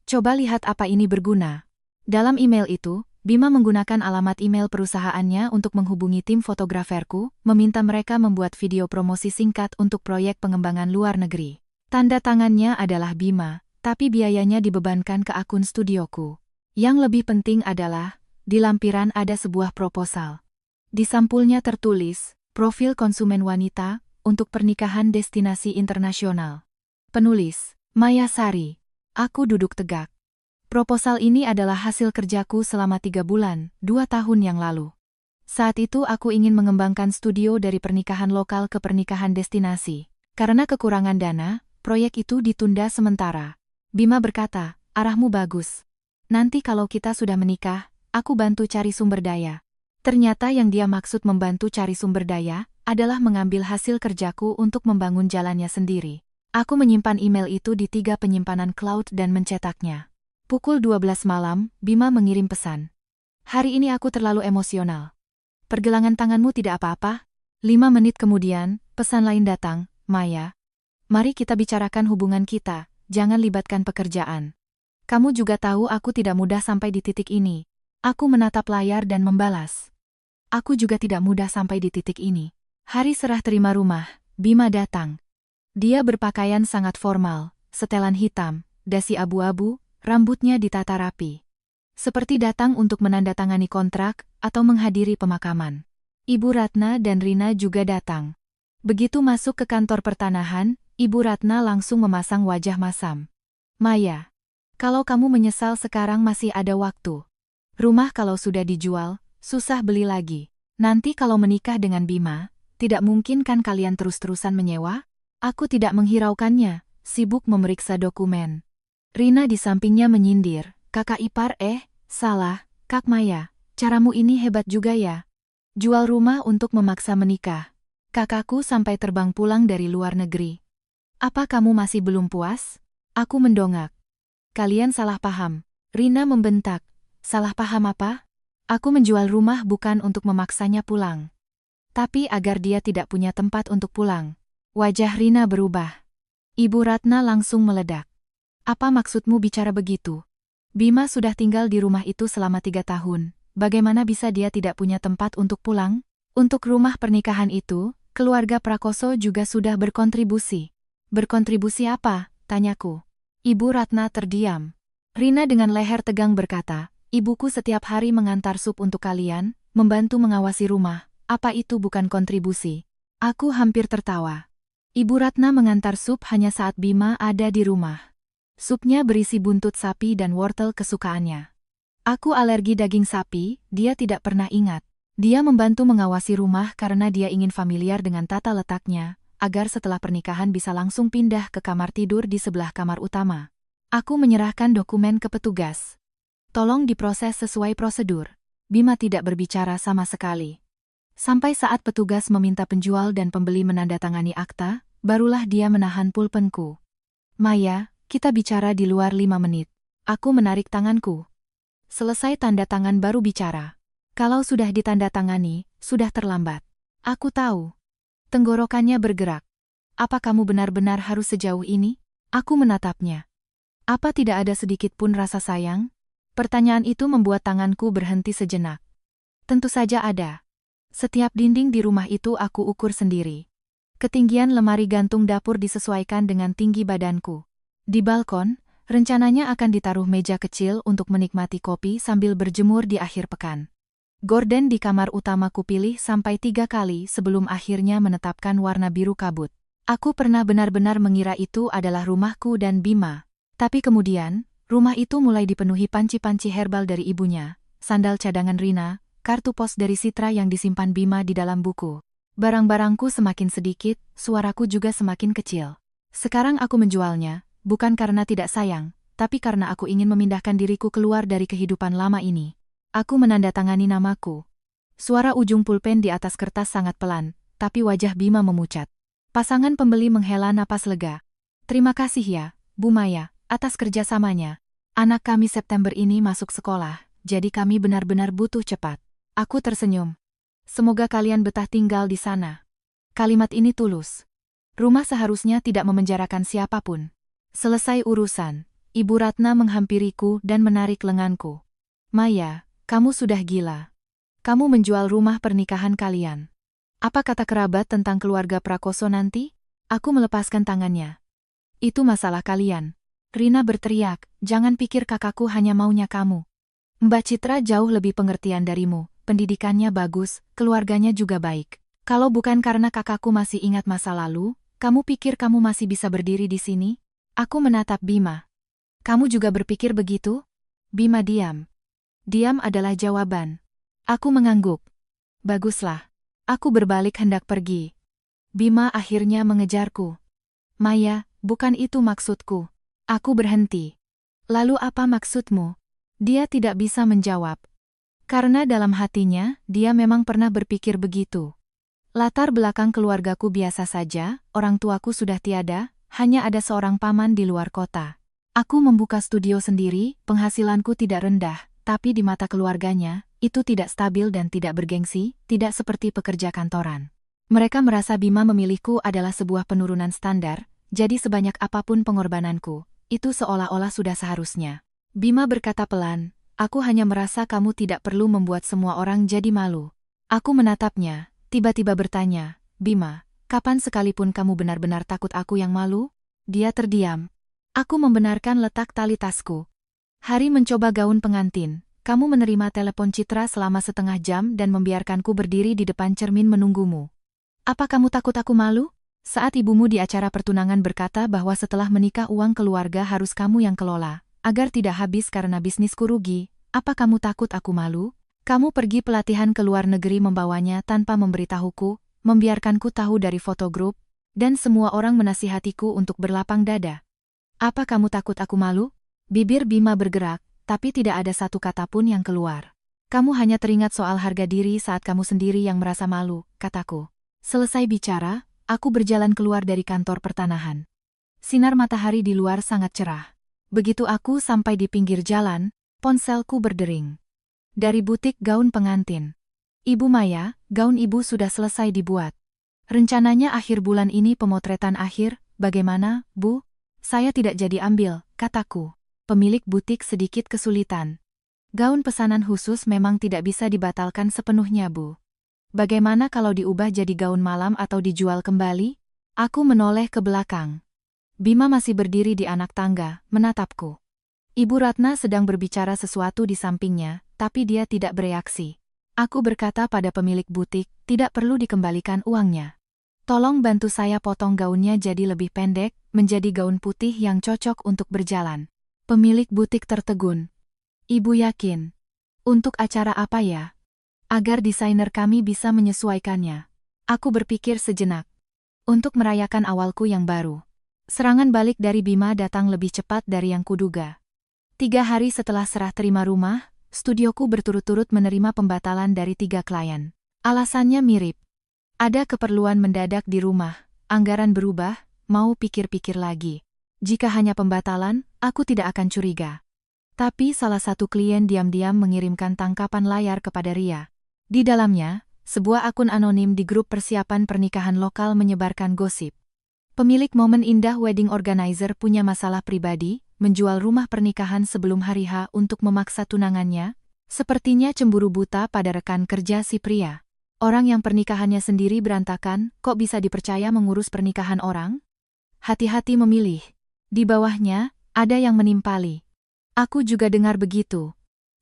A: Coba lihat apa ini berguna. Dalam email itu, Bima menggunakan alamat email perusahaannya untuk menghubungi tim fotograferku, meminta mereka membuat video promosi singkat untuk proyek pengembangan luar negeri. Tanda tangannya adalah Bima, tapi biayanya dibebankan ke akun studioku. Yang lebih penting adalah, di lampiran ada sebuah proposal. Di sampulnya tertulis, profil konsumen wanita, untuk pernikahan destinasi internasional. Penulis, Maya Sari. Aku duduk tegak. Proposal ini adalah hasil kerjaku selama 3 bulan, 2 tahun yang lalu. Saat itu aku ingin mengembangkan studio dari pernikahan lokal ke pernikahan destinasi. Karena kekurangan dana, proyek itu ditunda sementara. Bima berkata, arahmu bagus. Nanti kalau kita sudah menikah, aku bantu cari sumber daya. Ternyata yang dia maksud membantu cari sumber daya, adalah mengambil hasil kerjaku untuk membangun jalannya sendiri. Aku menyimpan email itu di 3 penyimpanan cloud dan mencetaknya. Pukul 12 malam, Bima mengirim pesan. Hari ini aku terlalu emosional. Pergelangan tanganmu tidak apa-apa? 5 menit kemudian, pesan lain datang, Maya. Mari kita bicarakan hubungan kita, jangan libatkan pekerjaan. Kamu juga tahu aku tidak mudah sampai di titik ini. Aku menatap layar dan membalas. Aku juga tidak mudah sampai di titik ini. Hari serah terima rumah, Bima datang. Dia berpakaian sangat formal, setelan hitam, dasi abu-abu, rambutnya ditata rapi. Seperti datang untuk menandatangani kontrak atau menghadiri pemakaman. Ibu Ratna dan Rina juga datang. Begitu masuk ke kantor pertanahan, Ibu Ratna langsung memasang wajah masam. Maya, kalau kamu menyesal sekarang masih ada waktu. Rumah kalau sudah dijual, susah beli lagi. Nanti kalau menikah dengan Bima, tidak mungkin kan kalian terus-terusan menyewa? Aku tidak menghiraukannya, sibuk memeriksa dokumen. Rina di sampingnya menyindir, kakak ipar salah, Kak Maya, caramu ini hebat juga ya. Jual rumah untuk memaksa menikah. Kakakku sampai terbang pulang dari luar negeri. Apa kamu masih belum puas? Aku mendongak. Kalian salah paham. Rina membentak. Salah paham apa? Aku menjual rumah bukan untuk memaksanya pulang. Tapi agar dia tidak punya tempat untuk pulang. Wajah Rina berubah. Ibu Ratna langsung meledak. Apa maksudmu bicara begitu? Bima sudah tinggal di rumah itu selama 3 tahun. Bagaimana bisa dia tidak punya tempat untuk pulang? Untuk rumah pernikahan itu, keluarga Prakoso juga sudah berkontribusi. Berkontribusi apa? Tanyaku. Ibu Ratna terdiam. Rina dengan leher tegang berkata, ibuku setiap hari mengantar sup untuk kalian, membantu mengawasi rumah. Apa itu bukan kontribusi? Aku hampir tertawa. Ibu Ratna mengantar sup hanya saat Bima ada di rumah. Supnya berisi buntut sapi dan wortel kesukaannya. Aku alergi daging sapi, dia tidak pernah ingat. Dia membantu mengawasi rumah karena dia ingin familiar dengan tata letaknya, agar setelah pernikahan bisa langsung pindah ke kamar tidur di sebelah kamar utama. Aku menyerahkan dokumen ke petugas. Tolong diproses sesuai prosedur. Bima tidak berbicara sama sekali. Sampai saat petugas meminta penjual dan pembeli menandatangani akta, barulah dia menahan pulpenku. Maya, kita bicara di luar 5 menit. Aku menarik tanganku. Selesai tanda tangan baru bicara. Kalau sudah ditandatangani, sudah terlambat. Aku tahu. Tenggorokannya bergerak. Apa kamu benar-benar harus sejauh ini? Aku menatapnya. Apa tidak ada sedikit pun rasa sayang? Pertanyaan itu membuat tanganku berhenti sejenak. Tentu saja ada. Setiap dinding di rumah itu aku ukur sendiri. Ketinggian lemari gantung dapur disesuaikan dengan tinggi badanku. Di balkon, rencananya akan ditaruh meja kecil untuk menikmati kopi sambil berjemur di akhir pekan. Gorden di kamar utama kupilih sampai 3 kali sebelum akhirnya menetapkan warna biru kabut. Aku pernah benar-benar mengira itu adalah rumahku dan Bima. Tapi kemudian, rumah itu mulai dipenuhi panci-panci herbal dari ibunya, sandal cadangan Rina, kartu pos dari Citra yang disimpan Bima di dalam buku. Barang-barangku semakin sedikit, suaraku juga semakin kecil. Sekarang aku menjualnya, bukan karena tidak sayang, tapi karena aku ingin memindahkan diriku keluar dari kehidupan lama ini. Aku menandatangani namaku. Suara ujung pulpen di atas kertas sangat pelan, tapi wajah Bima memucat. Pasangan pembeli menghela napas lega. Terima kasih ya, Bu Maya, atas kerjasamanya. Anak kami September ini masuk sekolah, jadi kami benar-benar butuh cepat. Aku tersenyum. Semoga kalian betah tinggal di sana. Kalimat ini tulus. Rumah seharusnya tidak memenjarakan siapapun. Selesai urusan, Ibu Ratna menghampiriku dan menarik lenganku. Maya, kamu sudah gila. Kamu menjual rumah pernikahan kalian. Apa kata kerabat tentang keluarga Prakoso nanti? Aku melepaskan tangannya. Itu masalah kalian. Rina berteriak, jangan pikir kakakku hanya maunya kamu. Mbak Citra jauh lebih pengertian darimu, pendidikannya bagus, keluarganya juga baik. Kalau bukan karena kakakku masih ingat masa lalu, kamu pikir kamu masih bisa berdiri di sini? Aku menatap Bima. Kamu juga berpikir begitu? Bima diam. Diam adalah jawaban. Aku mengangguk. Baguslah. Aku berbalik hendak pergi. Bima akhirnya mengejarku. Maya, bukan itu maksudku. Aku berhenti. Lalu apa maksudmu? Dia tidak bisa menjawab. Karena dalam hatinya, dia memang pernah berpikir begitu. Latar belakang keluargaku biasa saja, orang tuaku sudah tiada, hanya ada seorang paman di luar kota. Aku membuka studio sendiri, penghasilanku tidak rendah, tapi di mata keluarganya, itu tidak stabil dan tidak bergengsi, tidak seperti pekerja kantoran. Mereka merasa Bima memilihku adalah sebuah penurunan standar, jadi sebanyak apapun pengorbananku, itu seolah-olah sudah seharusnya. Bima berkata pelan, aku hanya merasa kamu tidak perlu membuat semua orang jadi malu. Aku menatapnya. Tiba-tiba bertanya, Bima, kapan sekalipun kamu benar-benar takut aku yang malu? Dia terdiam. Aku membenarkan letak tali tasku. Hari mencoba gaun pengantin. Kamu menerima telepon Citra selama setengah jam dan membiarkanku berdiri di depan cermin menunggumu. Apa kamu takut aku malu? Saat ibumu di acara pertunangan berkata bahwa setelah menikah uang keluarga harus kamu yang kelola, agar tidak habis karena bisnisku rugi, apa kamu takut aku malu? Kamu pergi pelatihan ke luar negeri membawanya tanpa memberitahuku, membiarkanku tahu dari foto grup, dan semua orang menasihatiku untuk berlapang dada. Apa kamu takut aku malu? Bibir Bima bergerak, tapi tidak ada satu kata pun yang keluar. Kamu hanya teringat soal harga diri saat kamu sendiri yang merasa malu, kataku. Selesai bicara, aku berjalan keluar dari kantor pertanahan. Sinar matahari di luar sangat cerah. Begitu aku sampai di pinggir jalan, ponselku berdering. Dari butik gaun pengantin. Ibu Maya, gaun ibu sudah selesai dibuat. Rencananya akhir bulan ini pemotretan akhir, bagaimana, Bu? Saya tidak jadi ambil, kataku. Pemilik butik sedikit kesulitan. Gaun pesanan khusus memang tidak bisa dibatalkan sepenuhnya, Bu. Bagaimana kalau diubah jadi gaun malam atau dijual kembali? Aku menoleh ke belakang. Bima masih berdiri di anak tangga, menatapku. Ibu Ratna sedang berbicara sesuatu di sampingnya, tapi dia tidak bereaksi. Aku berkata pada pemilik butik, tidak perlu dikembalikan uangnya. Tolong bantu saya potong gaunnya jadi lebih pendek, menjadi gaun putih yang cocok untuk berjalan. Pemilik butik tertegun. Ibu yakin? Untuk acara apa ya? Agar desainer kami bisa menyesuaikannya. Aku berpikir sejenak. Untuk merayakan awalku yang baru. Serangan balik dari Bima datang lebih cepat dari yang kuduga. 3 hari setelah serah terima rumah, studioku berturut-turut menerima pembatalan dari 3 klien. Alasannya mirip. Ada keperluan mendadak di rumah, anggaran berubah, mau pikir-pikir lagi. Jika hanya pembatalan, aku tidak akan curiga. Tapi salah satu klien diam-diam mengirimkan tangkapan layar kepada Ria. Di dalamnya, sebuah akun anonim di grup persiapan pernikahan lokal menyebarkan gosip. Pemilik momen indah wedding organizer punya masalah pribadi, menjual rumah pernikahan sebelum hari H untuk memaksa tunangannya, sepertinya cemburu buta pada rekan kerja si pria. Orang yang pernikahannya sendiri berantakan, kok bisa dipercaya mengurus pernikahan orang? Hati-hati memilih. Di bawahnya, ada yang menimpali. Aku juga dengar begitu.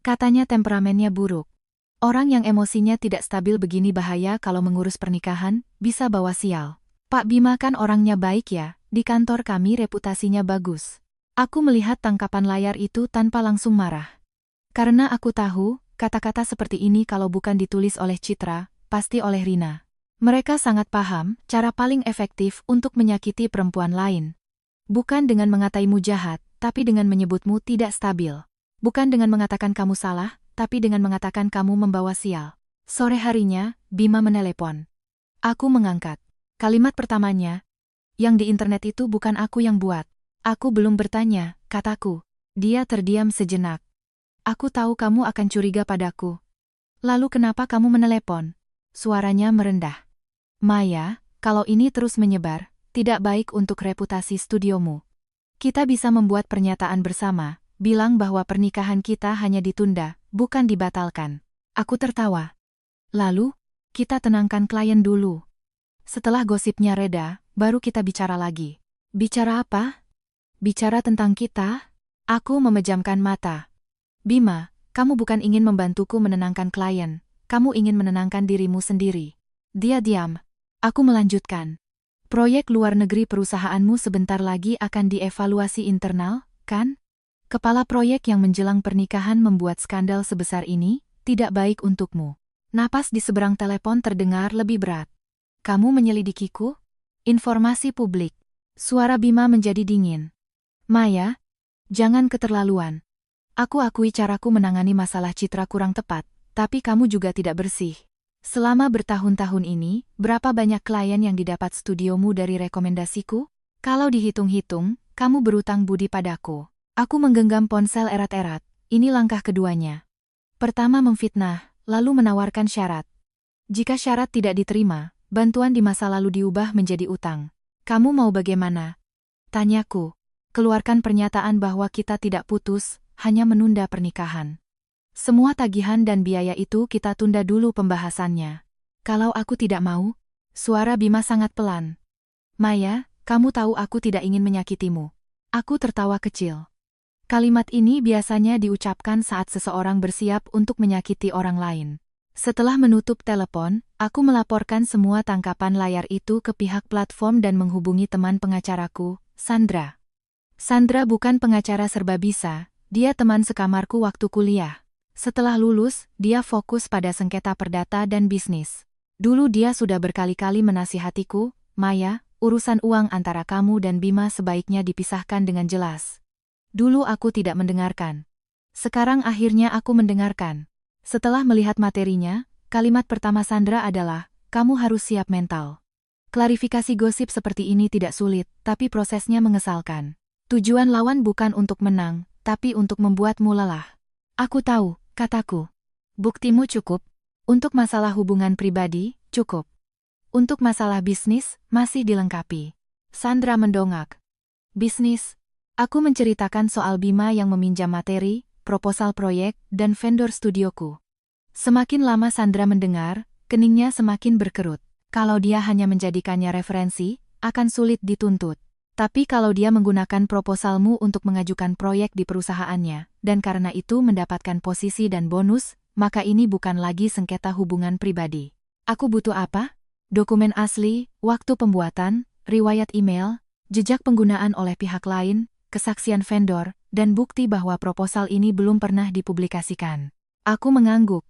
A: Katanya temperamennya buruk. Orang yang emosinya tidak stabil begini bahaya kalau mengurus pernikahan, bisa bawa sial. Pak Bima kan orangnya baik ya, di kantor kami reputasinya bagus. Aku melihat tangkapan layar itu tanpa langsung marah. Karena aku tahu, kata-kata seperti ini kalau bukan ditulis oleh Citra, pasti oleh Rina. Mereka sangat paham cara paling efektif untuk menyakiti perempuan lain. Bukan dengan mengataimu jahat, tapi dengan menyebutmu tidak stabil. Bukan dengan mengatakan kamu salah, tapi dengan mengatakan kamu membawa sial. Sore harinya, Bima menelepon. Aku mengangkat. Kalimat pertamanya, yang di internet itu bukan aku yang buat. Aku belum bertanya, kataku. Dia terdiam sejenak. Aku tahu kamu akan curiga padaku. Lalu kenapa kamu menelepon? Suaranya merendah. Maya, kalau ini terus menyebar, Tidak baik untuk reputasi studiomu. Kita bisa membuat pernyataan bersama, bilang bahwa pernikahan kita hanya ditunda, bukan dibatalkan. Aku tertawa. Lalu, kita tenangkan klien dulu. Setelah gosipnya reda, baru kita bicara lagi. Bicara apa? Bicara tentang kita? Aku memejamkan mata. Bima, kamu bukan ingin membantuku menenangkan klien, kamu ingin menenangkan dirimu sendiri. Dia diam. Aku melanjutkan. Proyek luar negeri perusahaanmu sebentar lagi akan dievaluasi internal, kan? Kepala proyek yang menjelang pernikahan membuat skandal sebesar ini, tidak baik untukmu. Napas di seberang telepon terdengar lebih berat. Kamu menyelidikiku? Informasi publik. Suara Bima menjadi dingin. Maya, jangan keterlaluan. Aku akui caraku menangani masalah citra kurang tepat, tapi kamu juga tidak bersih. Selama bertahun-tahun ini, berapa banyak klien yang didapat studiomu dari rekomendasiku? Kalau dihitung-hitung, kamu berutang budi padaku. Aku menggenggam ponsel erat-erat, ini langkah keduanya. Pertama memfitnah, lalu menawarkan syarat. Jika syarat tidak diterima, bantuan di masa lalu diubah menjadi utang. Kamu mau bagaimana? Tanyaku. Keluarkan pernyataan bahwa kita tidak putus, hanya menunda pernikahan. Semua tagihan dan biaya itu kita tunda dulu pembahasannya. Kalau aku tidak mau, suara Bima sangat pelan. Maya, kamu tahu aku tidak ingin menyakitimu. Aku tertawa kecil. Kalimat ini biasanya diucapkan saat seseorang bersiap untuk menyakiti orang lain. Setelah menutup telepon, aku melaporkan semua tangkapan layar itu ke pihak platform dan menghubungi teman pengacaraku, Sandra. Sandra bukan pengacara serba bisa, dia teman sekamarku waktu kuliah. Setelah lulus, dia fokus pada sengketa perdata dan bisnis. Dulu dia sudah berkali-kali menasihatiku, Maya, urusan uang antara kamu dan Bima sebaiknya dipisahkan dengan jelas. Dulu aku tidak mendengarkan. Sekarang akhirnya aku mendengarkan. Setelah melihat materinya, kalimat pertama Sandra adalah, kamu harus siap mental. Klarifikasi gosip seperti ini tidak sulit, tapi prosesnya mengesalkan. Tujuan lawan bukan untuk menang, tapi untuk membuatmu lelah. Aku tahu, kataku. Buktimu cukup. Untuk masalah hubungan pribadi, cukup. Untuk masalah bisnis, masih dilengkapi. Sandra mendongak. Bisnis. Aku menceritakan soal Bima yang meminjam materi, proposal proyek, dan vendor studioku. Semakin lama Sandra mendengar, keningnya semakin berkerut. Kalau dia hanya menjadikannya referensi, akan sulit dituntut. Tapi kalau dia menggunakan proposalmu untuk mengajukan proyek di perusahaannya, dan karena itu mendapatkan posisi dan bonus, maka ini bukan lagi sengketa hubungan pribadi. Aku butuh apa? Dokumen asli, waktu pembuatan, riwayat email, jejak penggunaan oleh pihak lain, kesaksian vendor, dan bukti bahwa proposal ini belum pernah dipublikasikan. Aku mengangguk.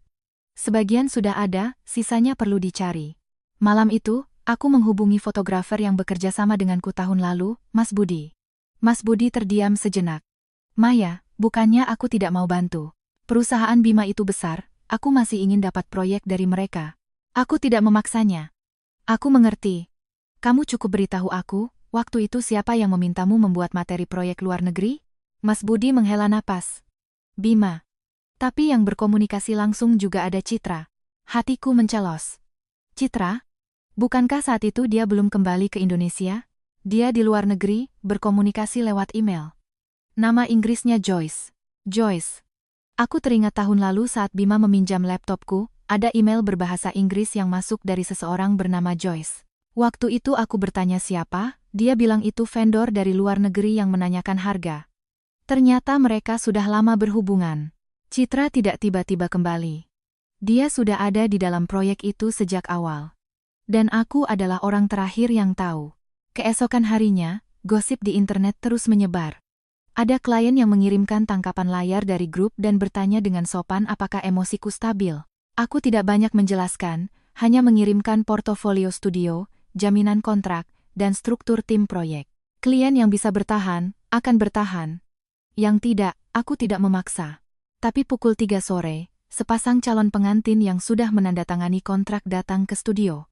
A: Sebagian sudah ada, sisanya perlu dicari. Malam itu, aku menghubungi fotografer yang bekerja sama denganku tahun lalu, Mas Budi. Mas Budi terdiam sejenak. Maya, bukannya aku tidak mau bantu. Perusahaan Bima itu besar, aku masih ingin dapat proyek dari mereka. Aku tidak memaksanya. Aku mengerti. Kamu cukup beritahu aku, waktu itu siapa yang memintamu membuat materi proyek luar negeri? Mas Budi menghela napas. Bima. Tapi yang berkomunikasi langsung juga ada Citra. Hatiku mencelos. Citra? Bukankah saat itu dia belum kembali ke Indonesia? Dia di luar negeri, berkomunikasi lewat email. Nama Inggrisnya Joyce. Joyce. Aku teringat tahun lalu saat Bima meminjam laptopku, ada email berbahasa Inggris yang masuk dari seseorang bernama Joyce. Waktu itu aku bertanya siapa, dia bilang itu vendor dari luar negeri yang menanyakan harga. Ternyata mereka sudah lama berhubungan. Citra tidak tiba-tiba kembali. Dia sudah ada di dalam proyek itu sejak awal. Dan aku adalah orang terakhir yang tahu. Keesokan harinya, gosip di internet terus menyebar. Ada klien yang mengirimkan tangkapan layar dari grup dan bertanya dengan sopan apakah emosiku stabil. Aku tidak banyak menjelaskan, hanya mengirimkan portofolio studio, jaminan kontrak, dan struktur tim proyek. Klien yang bisa bertahan, akan bertahan. Yang tidak, aku tidak memaksa. Tapi pukul 3 sore, sepasang calon pengantin yang sudah menandatangani kontrak datang ke studio.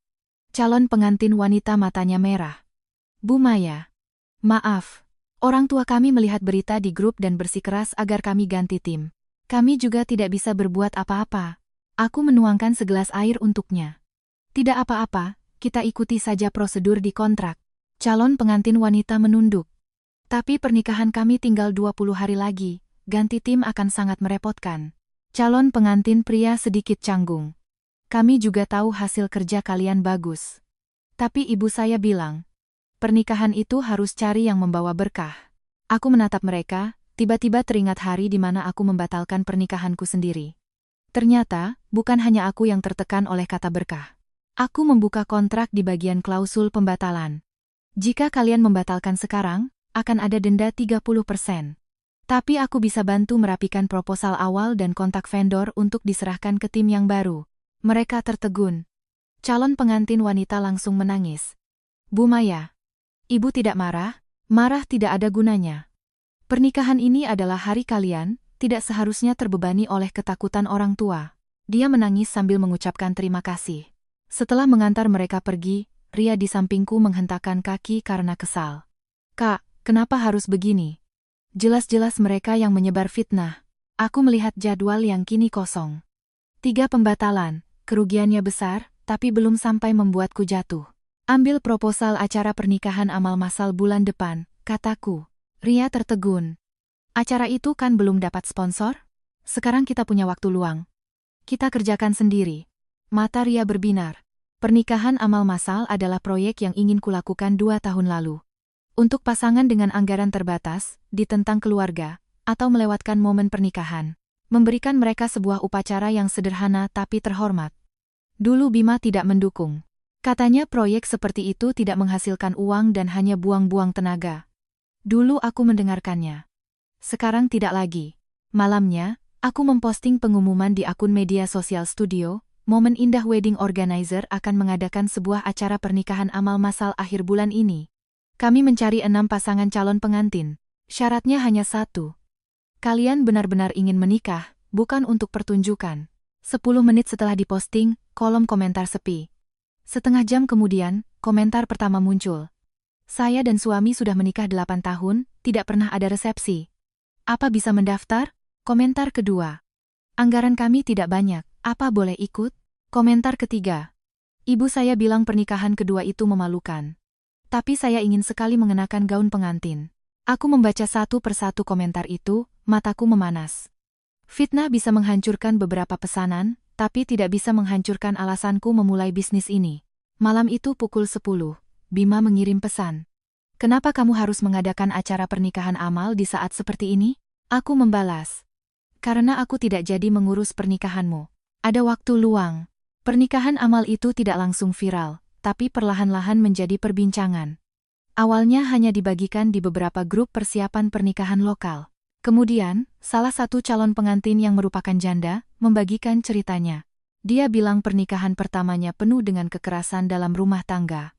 A: Calon pengantin wanita matanya merah. Bu Maya. Maaf. Orang tua kami melihat berita di grup dan bersikeras agar kami ganti tim. Kami juga tidak bisa berbuat apa-apa. Aku menuangkan segelas air untuknya. Tidak apa-apa, kita ikuti saja prosedur di kontrak. Calon pengantin wanita menunduk. Tapi pernikahan kami tinggal 20 hari lagi, ganti tim akan sangat merepotkan. Calon pengantin pria sedikit canggung. Kami juga tahu hasil kerja kalian bagus. Tapi ibu saya bilang, pernikahan itu harus cari yang membawa berkah. Aku menatap mereka, tiba-tiba teringat hari di mana aku membatalkan pernikahanku sendiri. Ternyata, bukan hanya aku yang tertekan oleh kata berkah. Aku membuka kontrak di bagian klausul pembatalan. Jika kalian membatalkan sekarang, akan ada denda 30%. Tapi aku bisa bantu merapikan proposal awal dan kontak vendor untuk diserahkan ke tim yang baru. Mereka tertegun. Calon pengantin wanita langsung menangis. Bu Maya, ibu tidak marah, marah tidak ada gunanya. Pernikahan ini adalah hari kalian, tidak seharusnya terbebani oleh ketakutan orang tua. Dia menangis sambil mengucapkan terima kasih. Setelah mengantar mereka pergi, Ria di sampingku menghentakkan kaki karena kesal. Kak, kenapa harus begini? Jelas-jelas mereka yang menyebar fitnah. Aku melihat jadwal yang kini kosong. 3 pembatalan, kerugiannya besar, tapi belum sampai membuatku jatuh. Ambil proposal acara pernikahan amal massal bulan depan, kataku. Ria tertegun. Acara itu kan belum dapat sponsor? Sekarang kita punya waktu luang. Kita kerjakan sendiri. Mata Ria berbinar. Pernikahan amal massal adalah proyek yang ingin kulakukan 2 tahun lalu. Untuk pasangan dengan anggaran terbatas, ditentang keluarga, atau melewatkan momen pernikahan. Memberikan mereka sebuah upacara yang sederhana tapi terhormat. Dulu Bima tidak mendukung. Katanya proyek seperti itu tidak menghasilkan uang dan hanya buang-buang tenaga. Dulu aku mendengarkannya. Sekarang tidak lagi. Malamnya, aku memposting pengumuman di akun media sosial studio. Momen Indah Wedding Organizer akan mengadakan sebuah acara pernikahan amal massal akhir bulan ini. Kami mencari 6 pasangan calon pengantin. Syaratnya hanya 1. Kalian benar-benar ingin menikah, bukan untuk pertunjukan. 10 menit setelah diposting, kolom komentar sepi. Setengah jam kemudian, komentar pertama muncul. Saya dan suami sudah menikah 8 tahun, tidak pernah ada resepsi. Apa bisa mendaftar? Komentar kedua. Anggaran kami tidak banyak, apa boleh ikut? Komentar ketiga. Ibu saya bilang pernikahan kedua itu memalukan. Tapi saya ingin sekali mengenakan gaun pengantin. Aku membaca satu persatu komentar itu, mataku memanas. Fitnah bisa menghancurkan beberapa pesanan, tapi tidak bisa menghancurkan alasanku memulai bisnis ini. Malam itu pukul 10, Bima mengirim pesan. Kenapa kamu harus mengadakan acara pernikahan amal di saat seperti ini? Aku membalas. Karena aku tidak jadi mengurus pernikahanmu. Ada waktu luang. Pernikahan amal itu tidak langsung viral, tapi perlahan-lahan menjadi perbincangan. Awalnya hanya dibagikan di beberapa grup persiapan pernikahan lokal. Kemudian, salah satu calon pengantin yang merupakan janda, membagikan ceritanya. Dia bilang pernikahan pertamanya penuh dengan kekerasan dalam rumah tangga.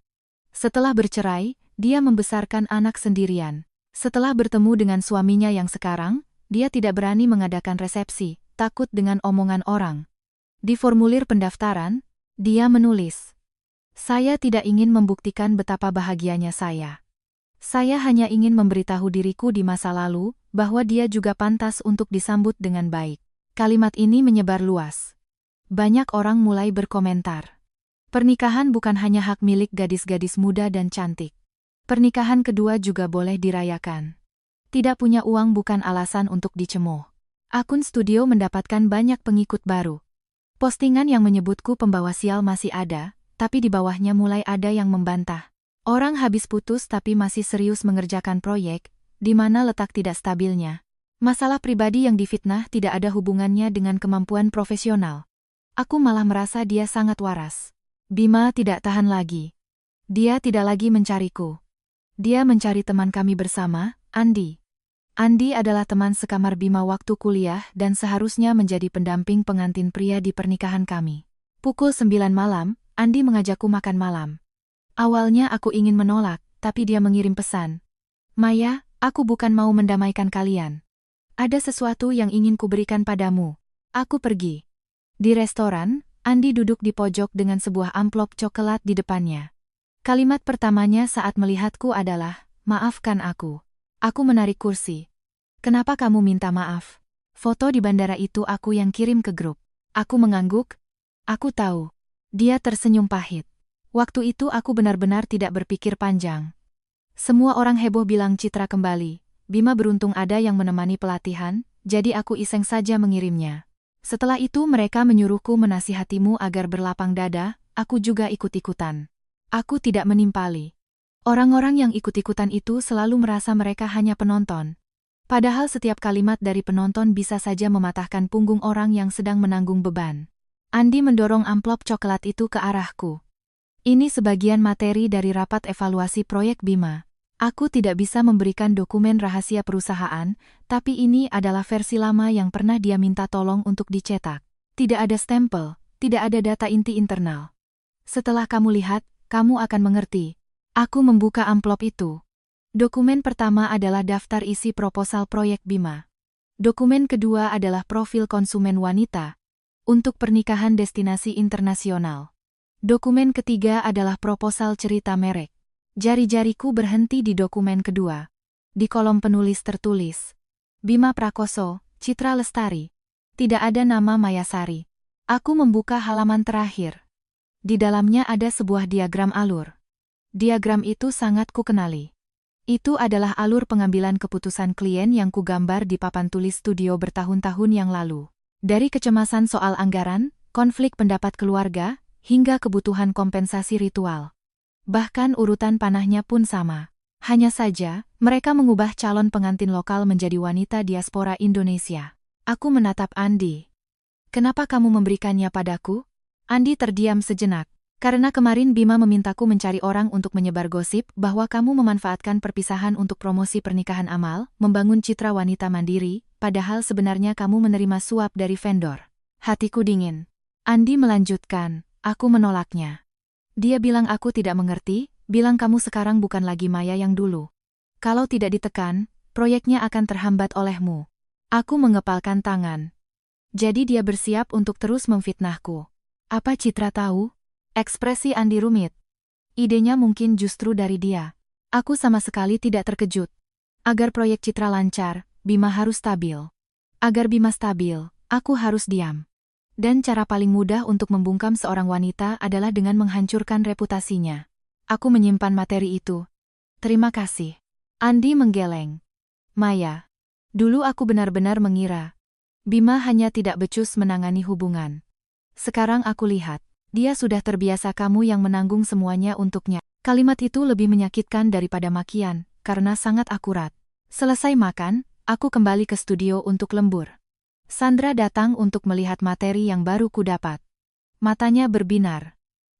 A: Setelah bercerai, dia membesarkan anak sendirian. Setelah bertemu dengan suaminya yang sekarang, dia tidak berani mengadakan resepsi, takut dengan omongan orang. Di formulir pendaftaran, dia menulis, "Saya tidak ingin membuktikan betapa bahagianya saya. Saya hanya ingin memberitahu diriku di masa lalu, bahwa dia juga pantas untuk disambut dengan baik." Kalimat ini menyebar luas. Banyak orang mulai berkomentar. Pernikahan bukan hanya hak milik gadis-gadis muda dan cantik. Pernikahan kedua juga boleh dirayakan. Tidak punya uang bukan alasan untuk dicemooh. Akun studio mendapatkan banyak pengikut baru. Postingan yang menyebutku pembawa sial masih ada, tapi di bawahnya mulai ada yang membantah. Orang habis putus tapi masih serius mengerjakan proyek, di mana letak tidak stabilnya. Masalah pribadi yang difitnah tidak ada hubungannya dengan kemampuan profesional. Aku malah merasa dia sangat waras. Bima tidak tahan lagi. Dia tidak lagi mencariku. Dia mencari teman kami bersama, Andi. Andi adalah teman sekamar Bima waktu kuliah dan seharusnya menjadi pendamping pengantin pria di pernikahan kami. Pukul 9 malam, Andi mengajakku makan malam. Awalnya aku ingin menolak, tapi dia mengirim pesan. Maya, aku bukan mau mendamaikan kalian. Ada sesuatu yang ingin kuberikan padamu. Aku pergi. Di restoran, Andi duduk di pojok dengan sebuah amplop coklat di depannya. Kalimat pertamanya saat melihatku adalah, "Maafkan aku." Aku menarik kursi. "Kenapa kamu minta maaf?" Foto di bandara itu aku yang kirim ke grup. Aku mengangguk. Aku tahu. Dia tersenyum pahit. Waktu itu aku benar-benar tidak berpikir panjang. Semua orang heboh bilang Citra kembali. Bima beruntung ada yang menemani pelatihan, jadi aku iseng saja mengirimnya. Setelah itu mereka menyuruhku menasihatimu agar berlapang dada, aku juga ikut-ikutan. Aku tidak menimpali. Orang-orang yang ikut-ikutan itu selalu merasa mereka hanya penonton. Padahal setiap kalimat dari penonton bisa saja mematahkan punggung orang yang sedang menanggung beban. Andi mendorong amplop coklat itu ke arahku. Ini sebagian materi dari rapat evaluasi proyek Bima. Aku tidak bisa memberikan dokumen rahasia perusahaan, tapi ini adalah versi lama yang pernah dia minta tolong untuk dicetak. Tidak ada stempel, tidak ada data inti internal. Setelah kamu lihat, kamu akan mengerti. Aku membuka amplop itu. Dokumen pertama adalah daftar isi proposal proyek Bima. Dokumen kedua adalah profil konsumen wanita untuk pernikahan destinasi internasional. Dokumen ketiga adalah proposal cerita merek. Jari-jariku berhenti di dokumen kedua. Di kolom penulis tertulis, Bima Prakoso, Citra Lestari. Tidak ada nama Mayasari. Aku membuka halaman terakhir. Di dalamnya ada sebuah diagram alur. Diagram itu sangat kukenali. Itu adalah alur pengambilan keputusan klien yang kugambar di papan tulis studio bertahun-tahun yang lalu. Dari kecemasan soal anggaran, konflik pendapat keluarga, hingga kebutuhan kompensasi ritual. Bahkan urutan panahnya pun sama. Hanya saja, mereka mengubah calon pengantin lokal menjadi wanita diaspora Indonesia. Aku menatap Andi. Kenapa kamu memberikannya padaku? Andi terdiam sejenak. Karena kemarin Bima memintaku mencari orang untuk menyebar gosip bahwa kamu memanfaatkan perpisahan untuk promosi pernikahan Amal, membangun citra wanita mandiri, padahal sebenarnya kamu menerima suap dari vendor. Hatiku dingin. Andi melanjutkan, aku menolaknya. Dia bilang aku tidak mengerti, bilang kamu sekarang bukan lagi Maya yang dulu. Kalau tidak ditekan, proyeknya akan terhambat olehmu. Aku mengepalkan tangan. Jadi dia bersiap untuk terus memfitnahku. Apa Citra tahu? Ekspresi Andi rumit. Idenya mungkin justru dari dia. Aku sama sekali tidak terkejut. Agar proyek Citra lancar, Bima harus stabil. Agar Bima stabil, aku harus diam. Dan cara paling mudah untuk membungkam seorang wanita adalah dengan menghancurkan reputasinya. Aku menyimpan materi itu. Terima kasih. Andi menggeleng. Maya. Dulu aku benar-benar mengira Bima hanya tidak becus menangani hubungan. Sekarang aku lihat, dia sudah terbiasa kamu yang menanggung semuanya untuknya. Kalimat itu lebih menyakitkan daripada makian, karena sangat akurat. Selesai makan, aku kembali ke studio untuk lembur. Sandra datang untuk melihat materi yang baru kudapat. Matanya berbinar.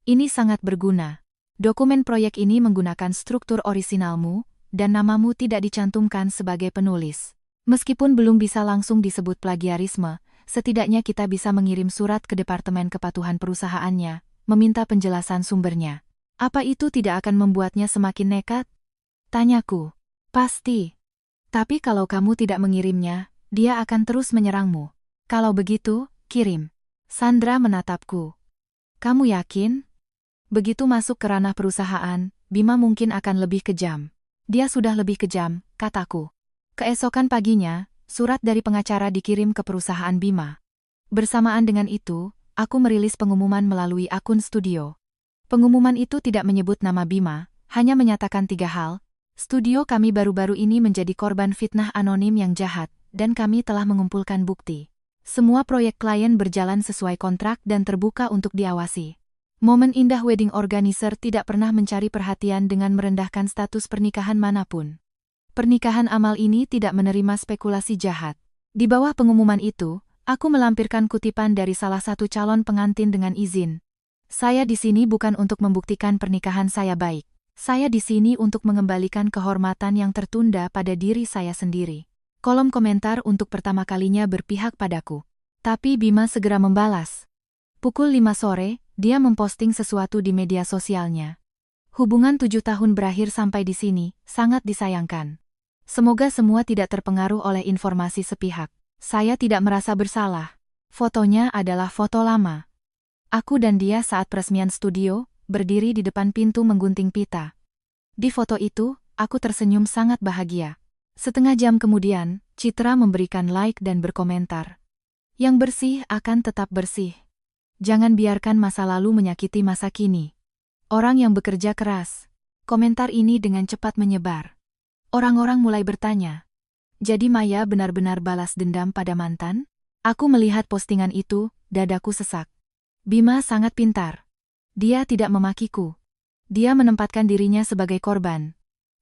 A: Ini sangat berguna. Dokumen proyek ini menggunakan struktur orisinalmu, dan namamu tidak dicantumkan sebagai penulis. Meskipun belum bisa langsung disebut plagiarisme, setidaknya kita bisa mengirim surat ke Departemen Kepatuhan perusahaannya, meminta penjelasan sumbernya. Apa itu tidak akan membuatnya semakin nekat? Tanyaku. Pasti. Tapi kalau kamu tidak mengirimnya, dia akan terus menyerangmu. Kalau begitu, kirim. Sandra menatapku. Kamu yakin? Begitu masuk ke ranah perusahaan, Bima mungkin akan lebih kejam. Dia sudah lebih kejam, kataku. Keesokan paginya, surat dari pengacara dikirim ke perusahaan Bima. Bersamaan dengan itu, aku merilis pengumuman melalui akun studio. Pengumuman itu tidak menyebut nama Bima, hanya menyatakan 3 hal. Studio kami baru-baru ini menjadi korban fitnah anonim yang jahat, dan kami telah mengumpulkan bukti. Semua proyek klien berjalan sesuai kontrak dan terbuka untuk diawasi. Momen indah wedding organizer tidak pernah mencari perhatian dengan merendahkan status pernikahan manapun. Pernikahan Amal ini tidak menerima spekulasi jahat. Di bawah pengumuman itu, aku melampirkan kutipan dari salah satu calon pengantin dengan izin. Saya di sini bukan untuk membuktikan pernikahan saya baik. Saya di sini untuk mengembalikan kehormatan yang tertunda pada diri saya sendiri. Kolom komentar untuk pertama kalinya berpihak padaku. Tapi Bima segera membalas. Pukul 5 sore, dia memposting sesuatu di media sosialnya. Hubungan 7 tahun berakhir sampai di sini, sangat disayangkan. Semoga semua tidak terpengaruh oleh informasi sepihak. Saya tidak merasa bersalah. Fotonya adalah foto lama. Aku dan dia saat peresmian studio, berdiri di depan pintu menggunting pita. Di foto itu, aku tersenyum sangat bahagia. Setengah jam kemudian, Citra memberikan like dan berkomentar. Yang bersih akan tetap bersih. Jangan biarkan masa lalu menyakiti masa kini. Orang yang bekerja keras. Komentar ini dengan cepat menyebar. Orang-orang mulai bertanya, jadi Maya benar-benar balas dendam pada mantan? Aku melihat postingan itu, dadaku sesak. Bima sangat pintar. Dia tidak memakiku. Dia menempatkan dirinya sebagai korban.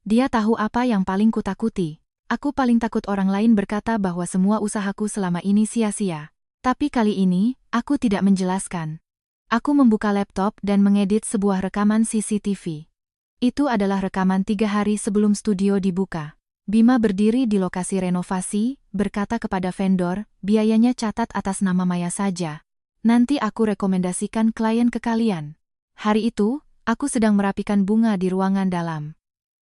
A: Dia tahu apa yang paling kutakuti. Aku paling takut orang lain berkata bahwa semua usahaku selama ini sia-sia. Tapi kali ini, aku tidak menjelaskan. Aku membuka laptop dan mengedit sebuah rekaman CCTV. Itu adalah rekaman 3 hari sebelum studio dibuka. Bima berdiri di lokasi renovasi, berkata kepada vendor, biayanya catat atas nama Maya saja. Nanti aku rekomendasikan klien ke kalian. Hari itu, aku sedang merapikan bunga di ruangan dalam.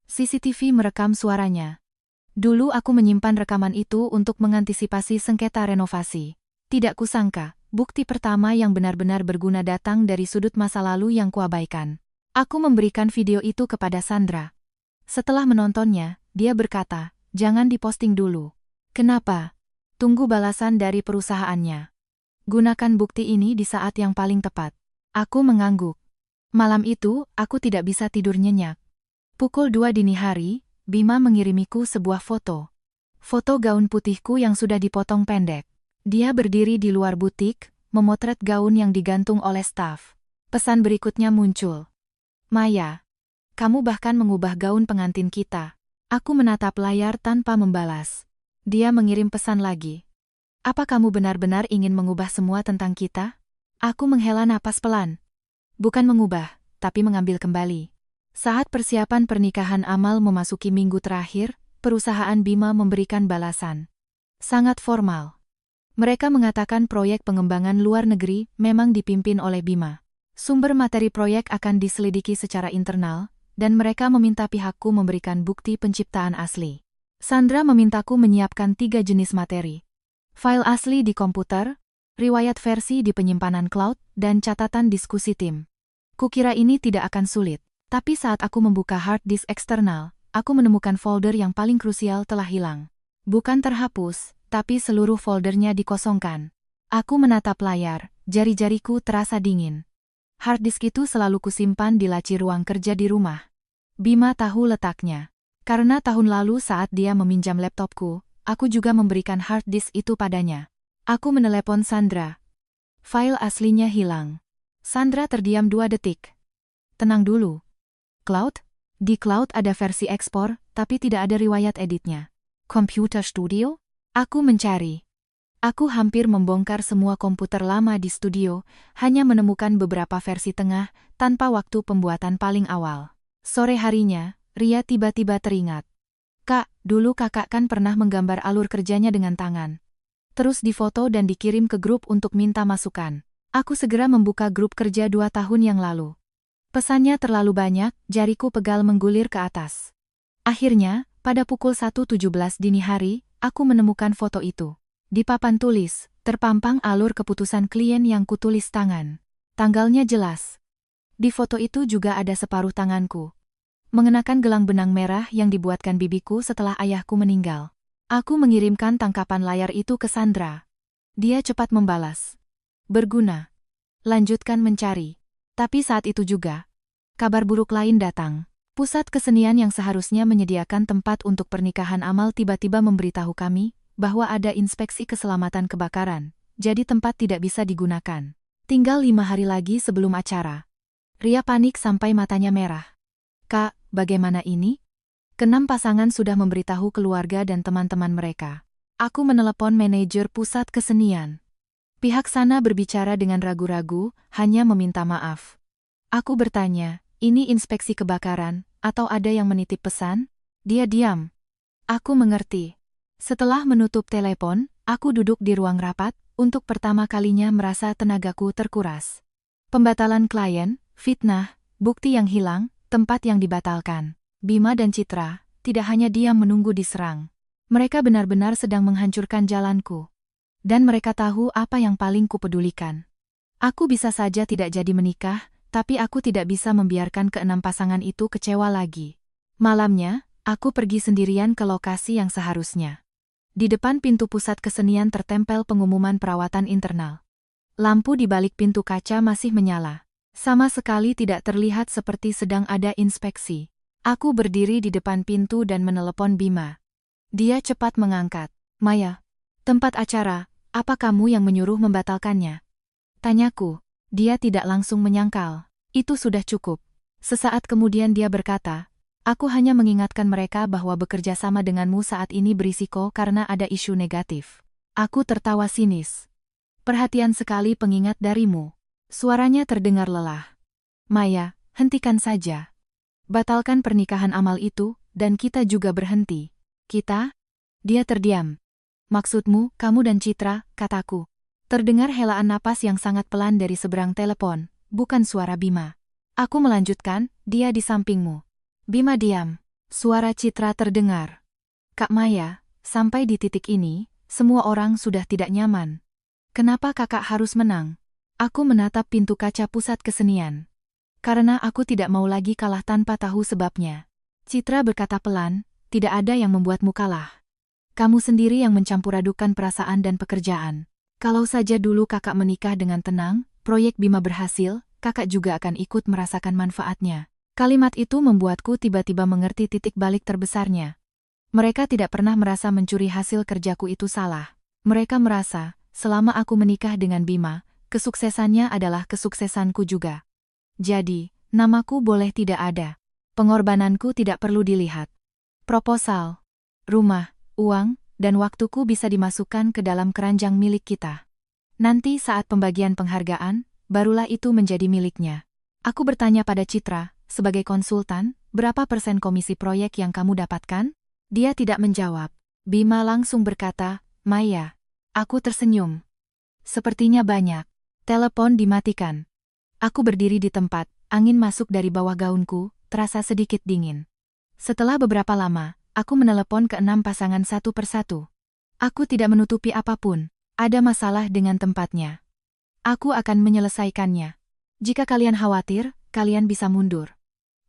A: CCTV merekam suaranya. Dulu aku menyimpan rekaman itu untuk mengantisipasi sengketa renovasi. Tidak kusangka, bukti pertama yang benar-benar berguna datang dari sudut masa lalu yang kuabaikan. Aku memberikan video itu kepada Sandra. Setelah menontonnya, dia berkata, jangan diposting dulu. Kenapa? Tunggu balasan dari perusahaannya. Gunakan bukti ini di saat yang paling tepat. Aku mengangguk. Malam itu, aku tidak bisa tidur nyenyak. Pukul 2 dini hari, Bima mengirimiku sebuah foto. Foto gaun putihku yang sudah dipotong pendek. Dia berdiri di luar butik, memotret gaun yang digantung oleh staf. Pesan berikutnya muncul. Maya, kamu bahkan mengubah gaun pengantin kita. Aku menatap layar tanpa membalas. Dia mengirim pesan lagi. Apa kamu benar-benar ingin mengubah semua tentang kita? Aku menghela napas pelan. Bukan mengubah, tapi mengambil kembali. Saat persiapan pernikahan Amal memasuki minggu terakhir, perusahaan Bima memberikan balasan. Sangat formal. Mereka mengatakan proyek pengembangan luar negeri memang dipimpin oleh Bima. Sumber materi proyek akan diselidiki secara internal, dan mereka meminta pihakku memberikan bukti penciptaan asli. Sandra memintaku menyiapkan 3 jenis materi. File asli di komputer, riwayat versi di penyimpanan cloud, dan catatan diskusi tim. Kukira ini tidak akan sulit, tapi saat aku membuka hard disk eksternal, aku menemukan folder yang paling krusial telah hilang. Bukan terhapus, tapi seluruh foldernya dikosongkan. Aku menatap layar, jari-jariku terasa dingin. Hard disk itu selalu kusimpan di laci ruang kerja di rumah. Bima tahu letaknya. Karena tahun lalu saat dia meminjam laptopku, aku juga memberikan hard disk itu padanya. Aku menelepon Sandra. File aslinya hilang. Sandra terdiam 2 detik. Tenang dulu. Cloud? Di cloud ada versi ekspor, tapi tidak ada riwayat editnya. Computer Studio? Aku mencari. Aku hampir membongkar semua komputer lama di studio, hanya menemukan beberapa versi tengah, tanpa waktu pembuatan paling awal. Sore harinya, Ria tiba-tiba teringat. Kak, dulu kakak kan pernah menggambar alur kerjanya dengan tangan. Terus difoto dan dikirim ke grup untuk minta masukan. Aku segera membuka grup kerja 2 tahun yang lalu. Pesannya terlalu banyak, jariku pegal menggulir ke atas. Akhirnya, pada pukul 1.17 dini hari, aku menemukan foto itu. Di papan tulis, terpampang alur keputusan klien yang kutulis tangan. Tanggalnya jelas. Di foto itu juga ada separuh tanganku. Mengenakan gelang benang merah yang dibuatkan bibiku setelah ayahku meninggal. Aku mengirimkan tangkapan layar itu ke Sandra. Dia cepat membalas. Berguna. Lanjutkan mencari. Tapi saat itu juga, kabar buruk lain datang. Pusat kesenian yang seharusnya menyediakan tempat untuk pernikahan Amal tiba-tiba memberitahu kami bahwa ada inspeksi keselamatan kebakaran, jadi tempat tidak bisa digunakan. Tinggal 5 hari lagi sebelum acara. Ria panik sampai matanya merah. Kak, bagaimana ini? Keenam pasangan sudah memberitahu keluarga dan teman-teman mereka. Aku menelepon manajer pusat kesenian. Pihak sana berbicara dengan ragu-ragu, hanya meminta maaf. Aku bertanya, ini inspeksi kebakaran, atau ada yang menitip pesan? Dia diam. Aku mengerti. Setelah menutup telepon, aku duduk di ruang rapat, untuk pertama kalinya merasa tenagaku terkuras. Pembatalan klien, fitnah, bukti yang hilang, tempat yang dibatalkan. Bima dan Citra, tidak hanya diam menunggu diserang. Mereka benar-benar sedang menghancurkan jalanku. Dan mereka tahu apa yang paling kupedulikan. Aku bisa saja tidak jadi menikah, tapi aku tidak bisa membiarkan keenam pasangan itu kecewa lagi. Malamnya, aku pergi sendirian ke lokasi yang seharusnya. Di depan pintu pusat kesenian tertempel pengumuman perawatan internal. Lampu di balik pintu kaca masih menyala. Sama sekali tidak terlihat seperti sedang ada inspeksi. Aku berdiri di depan pintu dan menelepon Bima. Dia cepat mengangkat. Maya, tempat acara, apa kamu yang menyuruh membatalkannya? Tanyaku. Dia tidak langsung menyangkal. Itu sudah cukup. Sesaat kemudian dia berkata, aku hanya mengingatkan mereka bahwa bekerja sama denganmu saat ini berisiko karena ada isu negatif. Aku tertawa sinis. Perhatian sekali pengingat darimu. Suaranya terdengar lelah. Maya, hentikan saja. Batalkan pernikahan amal itu, dan kita juga berhenti. Kita? Dia terdiam. Maksudmu, kamu dan Citra, kataku. Terdengar helaan napas yang sangat pelan dari seberang telepon, bukan suara Bima. Aku melanjutkan, dia di sampingmu. Bima diam. Suara Citra terdengar. Kak Maya, sampai di titik ini, semua orang sudah tidak nyaman. Kenapa kakak harus menang? Aku menatap pintu kaca pusat kesenian. Karena aku tidak mau lagi kalah tanpa tahu sebabnya. Citra berkata pelan, tidak ada yang membuatmu kalah. Kamu sendiri yang mencampuradukan perasaan dan pekerjaan. Kalau saja dulu kakak menikah dengan tenang, proyek Bima berhasil, kakak juga akan ikut merasakan manfaatnya. Kalimat itu membuatku tiba-tiba mengerti titik balik terbesarnya. Mereka tidak pernah merasa mencuri hasil kerjaku itu salah. Mereka merasa, selama aku menikah dengan Bima, kesuksesannya adalah kesuksesanku juga. Jadi, namaku boleh tidak ada. Pengorbananku tidak perlu dilihat. Proposal, rumah, uang, dan waktuku bisa dimasukkan ke dalam keranjang milik kita. Nanti saat pembagian penghargaan, barulah itu menjadi miliknya. Aku bertanya pada Citra, sebagai konsultan, berapa persen komisi proyek yang kamu dapatkan? Dia tidak menjawab. Bima langsung berkata, Maya. Aku tersenyum. Sepertinya banyak. Telepon dimatikan. Aku berdiri di tempat, angin masuk dari bawah gaunku, terasa sedikit dingin. Setelah beberapa lama, aku menelepon ke 6 pasangan satu persatu. Aku tidak menutupi apapun, ada masalah dengan tempatnya. Aku akan menyelesaikannya. Jika kalian khawatir, kalian bisa mundur.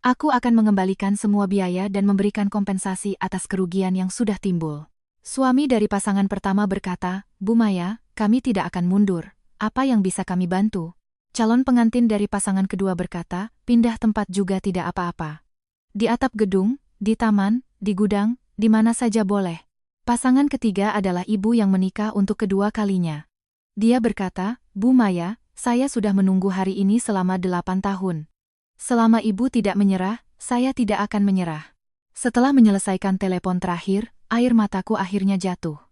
A: Aku akan mengembalikan semua biaya dan memberikan kompensasi atas kerugian yang sudah timbul. Suami dari pasangan pertama berkata, Bu Maya, kami tidak akan mundur, apa yang bisa kami bantu? Calon pengantin dari pasangan kedua berkata, pindah tempat juga tidak apa-apa. Di atap gedung, di taman, di gudang, di mana saja boleh. Pasangan ketiga adalah ibu yang menikah untuk kedua kalinya. Dia berkata, Bu Maya, saya sudah menunggu hari ini selama 8 tahun. Selama ibu tidak menyerah, saya tidak akan menyerah. Setelah menyelesaikan telepon terakhir, air mataku akhirnya jatuh.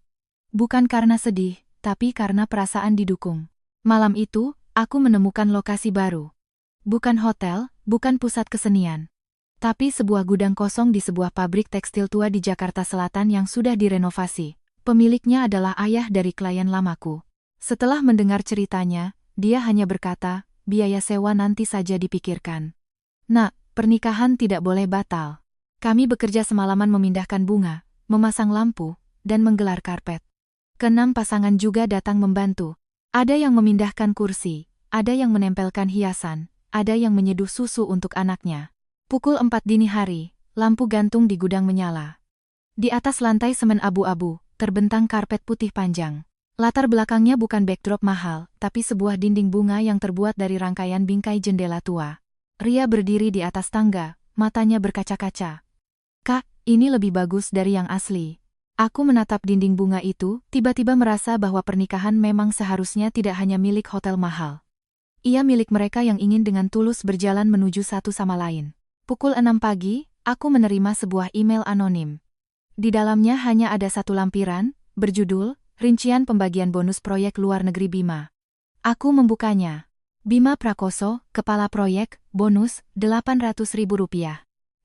A: Bukan karena sedih, tapi karena perasaan didukung. Malam itu, aku menemukan lokasi baru. Bukan hotel, bukan pusat kesenian. Tapi sebuah gudang kosong di sebuah pabrik tekstil tua di Jakarta Selatan yang sudah direnovasi. Pemiliknya adalah ayah dari klien lamaku. Setelah mendengar ceritanya, dia hanya berkata, biaya sewa nanti saja dipikirkan. Nak, pernikahan tidak boleh batal. Kami bekerja semalaman memindahkan bunga, memasang lampu, dan menggelar karpet. Keenam pasangan juga datang membantu. Ada yang memindahkan kursi, ada yang menempelkan hiasan, ada yang menyeduh susu untuk anaknya. Pukul 4 dini hari, lampu gantung di gudang menyala. Di atas lantai semen abu-abu, terbentang karpet putih panjang. Latar belakangnya bukan backdrop mahal, tapi sebuah dinding bunga yang terbuat dari rangkaian bingkai jendela tua. Ria berdiri di atas tangga, matanya berkaca-kaca. Kak, ini lebih bagus dari yang asli. Aku menatap dinding bunga itu, tiba-tiba merasa bahwa pernikahan memang seharusnya tidak hanya milik hotel mahal. Ia milik mereka yang ingin dengan tulus berjalan menuju satu sama lain. Pukul 6 pagi, aku menerima sebuah email anonim. Di dalamnya hanya ada satu lampiran, berjudul, Rincian Pembagian Bonus Proyek Luar Negeri Bima. Aku membukanya. Bima Prakoso, Kepala Proyek, bonus, Rp800.000.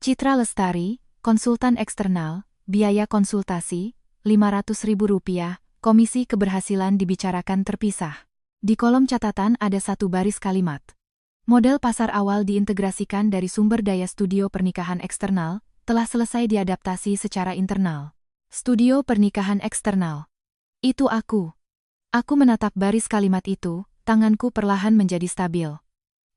A: Citra Lestari, Konsultan Eksternal, biaya konsultasi, Rp500.000, komisi keberhasilan dibicarakan terpisah. Di kolom catatan ada satu baris kalimat. Model pasar awal diintegrasikan dari sumber daya studio pernikahan eksternal, telah selesai diadaptasi secara internal. Studio pernikahan eksternal. Itu aku. Aku menatap baris kalimat itu, tanganku perlahan menjadi stabil.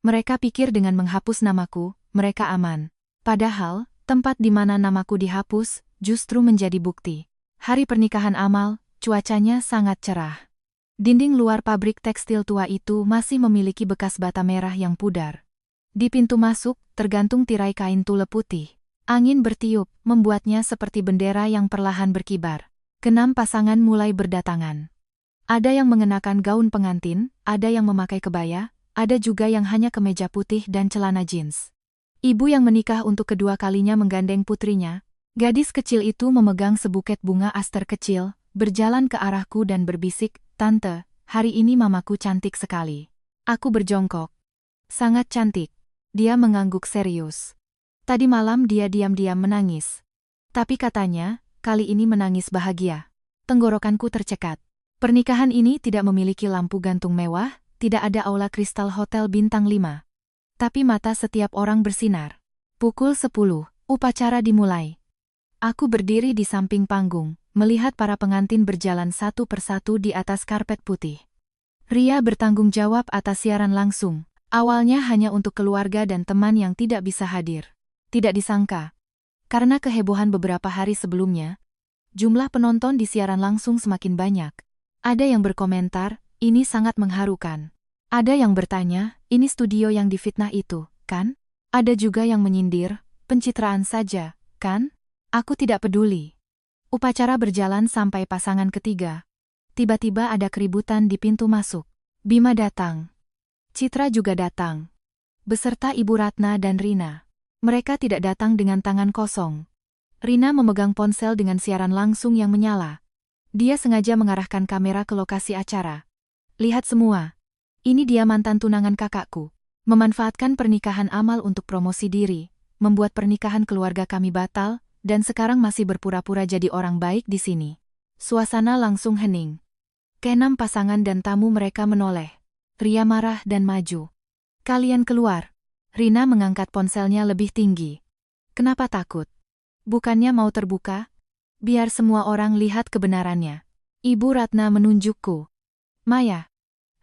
A: Mereka pikir dengan menghapus namaku, mereka aman. Padahal, tempat di mana namaku dihapus, justru menjadi bukti. Hari pernikahan amal, cuacanya sangat cerah. Dinding luar pabrik tekstil tua itu masih memiliki bekas bata merah yang pudar. Di pintu masuk, tergantung tirai kain tule putih. Angin bertiup, membuatnya seperti bendera yang perlahan berkibar. Keenam pasangan mulai berdatangan. Ada yang mengenakan gaun pengantin, ada yang memakai kebaya, ada juga yang hanya kemeja putih dan celana jeans. Ibu yang menikah untuk kedua kalinya menggandeng putrinya. Gadis kecil itu memegang sebuket bunga aster kecil, berjalan ke arahku dan berbisik, "Tante, hari ini mamaku cantik sekali." Aku berjongkok. "Sangat cantik." Dia mengangguk serius. Tadi malam dia diam-diam menangis. Tapi katanya, kali ini menangis bahagia. Tenggorokanku tercekat. Pernikahan ini tidak memiliki lampu gantung mewah, tidak ada aula kristal hotel bintang 5. Tapi mata setiap orang bersinar. Pukul 10, upacara dimulai. Aku berdiri di samping panggung, melihat para pengantin berjalan satu persatu di atas karpet putih. Ria bertanggung jawab atas siaran langsung, awalnya hanya untuk keluarga dan teman yang tidak bisa hadir. Tidak disangka, karena kehebohan beberapa hari sebelumnya, jumlah penonton di siaran langsung semakin banyak. Ada yang berkomentar, "Ini sangat mengharukan." Ada yang bertanya, "Ini studio yang difitnah itu, kan?" Ada juga yang menyindir, "Pencitraan saja, kan?" Aku tidak peduli. Upacara berjalan sampai pasangan ketiga. Tiba-tiba ada keributan di pintu masuk. Bima datang. Citra juga datang. Beserta Ibu Ratna dan Rina. Mereka tidak datang dengan tangan kosong. Rina memegang ponsel dengan siaran langsung yang menyala. Dia sengaja mengarahkan kamera ke lokasi acara. "Lihat semua. Ini dia mantan tunangan kakakku. Memanfaatkan pernikahan amal untuk promosi diri, membuat pernikahan keluarga kami batal, dan sekarang masih berpura-pura jadi orang baik di sini." Suasana langsung hening. Keenam pasangan dan tamu mereka menoleh. Ria marah dan maju. "Kalian keluar." Rina mengangkat ponselnya lebih tinggi. "Kenapa takut? Bukannya mau terbuka? Biar semua orang lihat kebenarannya." Ibu Ratna menunjukku. "Maya,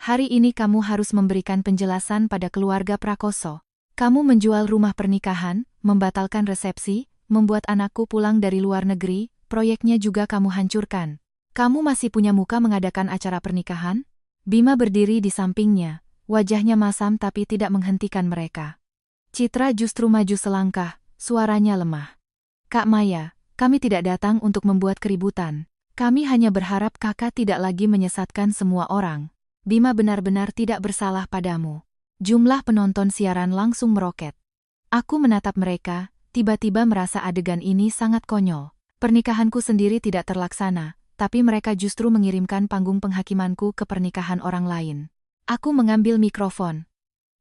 A: hari ini kamu harus memberikan penjelasan pada keluarga Prakoso. Kamu menjual rumah pernikahan, membatalkan resepsi, membuat anakku pulang dari luar negeri, proyeknya juga kamu hancurkan. Kamu masih punya muka mengadakan acara pernikahan?" Bima berdiri di sampingnya, wajahnya masam tapi tidak menghentikan mereka. Citra justru maju selangkah, suaranya lemah. "Kak Maya, kami tidak datang untuk membuat keributan. Kami hanya berharap kakak tidak lagi menyesatkan semua orang. Bima benar-benar tidak bersalah padamu." Jumlah penonton siaran langsung meroket. Aku menatap mereka, tiba-tiba merasa adegan ini sangat konyol. Pernikahanku sendiri tidak terlaksana, tapi mereka justru mengirimkan panggung penghakimanku ke pernikahan orang lain. Aku mengambil mikrofon.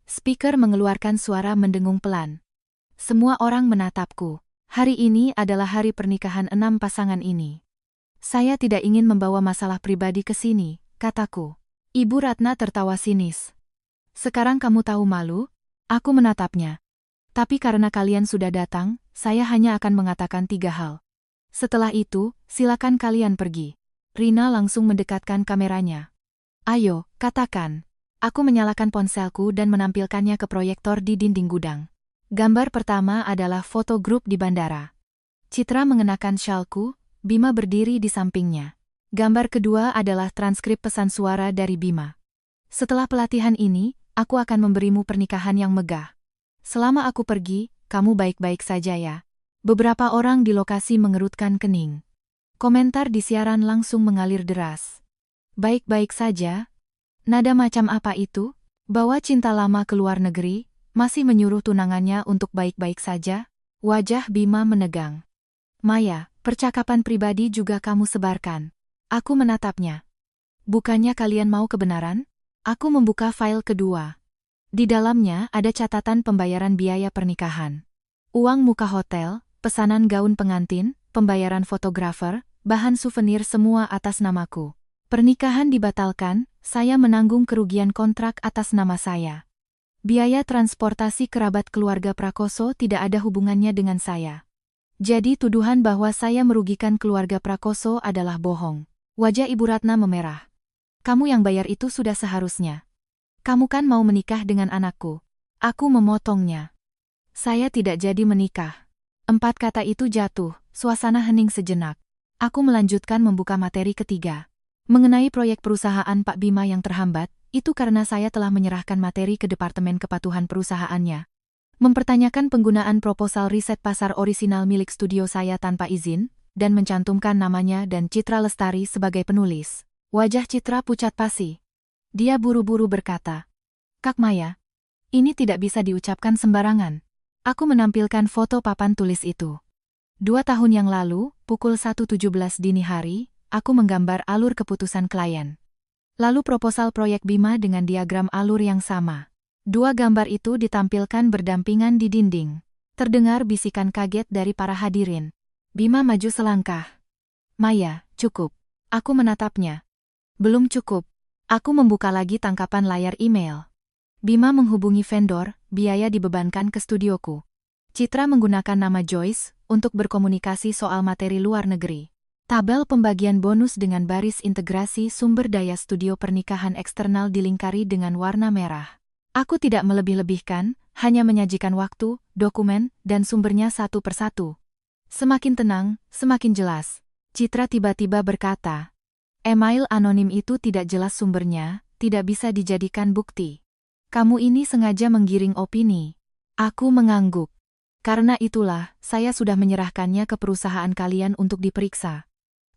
A: Speaker mengeluarkan suara mendengung pelan. Semua orang menatapku. Hari ini adalah hari pernikahan 6 pasangan ini. "Saya tidak ingin membawa masalah pribadi ke sini," kataku. Ibu Ratna tertawa sinis. "Sekarang kamu tahu malu?" Aku menatapnya. "Tapi karena kalian sudah datang, saya hanya akan mengatakan 3 hal. Setelah itu, silakan kalian pergi." Rina langsung mendekatkan kameranya. "Ayo, katakan." Aku menyalakan ponselku dan menampilkannya ke proyektor di dinding gudang. Gambar pertama adalah foto grup di bandara. Citra mengenakan syalku, Bima berdiri di sampingnya. Gambar kedua adalah transkrip pesan suara dari Bima. "Setelah pelatihan ini, aku akan memberimu pernikahan yang megah. Selama aku pergi, kamu baik-baik saja ya." Beberapa orang di lokasi mengerutkan kening. Komentar di siaran langsung mengalir deras. "Baik-baik saja? Nada macam apa itu? Bawa cinta lama ke luar negeri, masih menyuruh tunangannya untuk baik-baik saja?" Wajah Bima menegang. "Maya, percakapan pribadi juga kamu sebarkan." Aku menatapnya. "Bukannya kalian mau kebenaran?" Aku membuka file kedua. Di dalamnya ada catatan pembayaran biaya pernikahan. Uang muka hotel, pesanan gaun pengantin, pembayaran fotografer, bahan souvenir semua atas namaku. Pernikahan dibatalkan, saya menanggung kerugian kontrak atas nama saya. Biaya transportasi kerabat keluarga Prakoso tidak ada hubungannya dengan saya. Jadi tuduhan bahwa saya merugikan keluarga Prakoso adalah bohong. Wajah Ibu Ratna memerah. "Kamu yang bayar itu sudah seharusnya. Kamu kan mau menikah dengan anakku." Aku memotongnya. "Saya tidak jadi menikah." 4 kata itu jatuh, suasana hening sejenak. Aku melanjutkan membuka materi ketiga. Mengenai proyek perusahaan Pak Bima yang terhambat, itu karena saya telah menyerahkan materi ke Departemen Kepatuhan perusahaannya. mempertanyakan penggunaan proposal riset pasar orisinal milik studio saya tanpa izin, dan mencantumkan namanya dan Citra Lestari sebagai penulis. Wajah Citra pucat pasi. Dia buru-buru berkata, "Kak Maya, ini tidak bisa diucapkan sembarangan." Aku menampilkan foto papan tulis itu. 2 tahun yang lalu, pukul 1.17 dini hari, aku menggambar alur keputusan klien. Lalu proposal proyek Bima dengan diagram alur yang sama. 2 gambar itu ditampilkan berdampingan di dinding. Terdengar bisikan kaget dari para hadirin. Bima maju selangkah. "Maya, cukup." Aku menatapnya. "Belum cukup." Aku membuka lagi tangkapan layar email. Bima menghubungi vendor, biaya dibebankan ke studioku. Citra menggunakan nama Joyce untuk berkomunikasi soal materi luar negeri. Tabel pembagian bonus dengan baris integrasi sumber daya studio pernikahan eksternal dilingkari dengan warna merah. Aku tidak melebih-lebihkan, hanya menyajikan waktu, dokumen, dan sumbernya satu persatu. Semakin tenang, semakin jelas. Citra tiba-tiba berkata, "Email anonim itu tidak jelas sumbernya, tidak bisa dijadikan bukti. Kamu ini sengaja menggiring opini." Aku mengangguk. "Karena itulah, saya sudah menyerahkannya ke perusahaan kalian untuk diperiksa.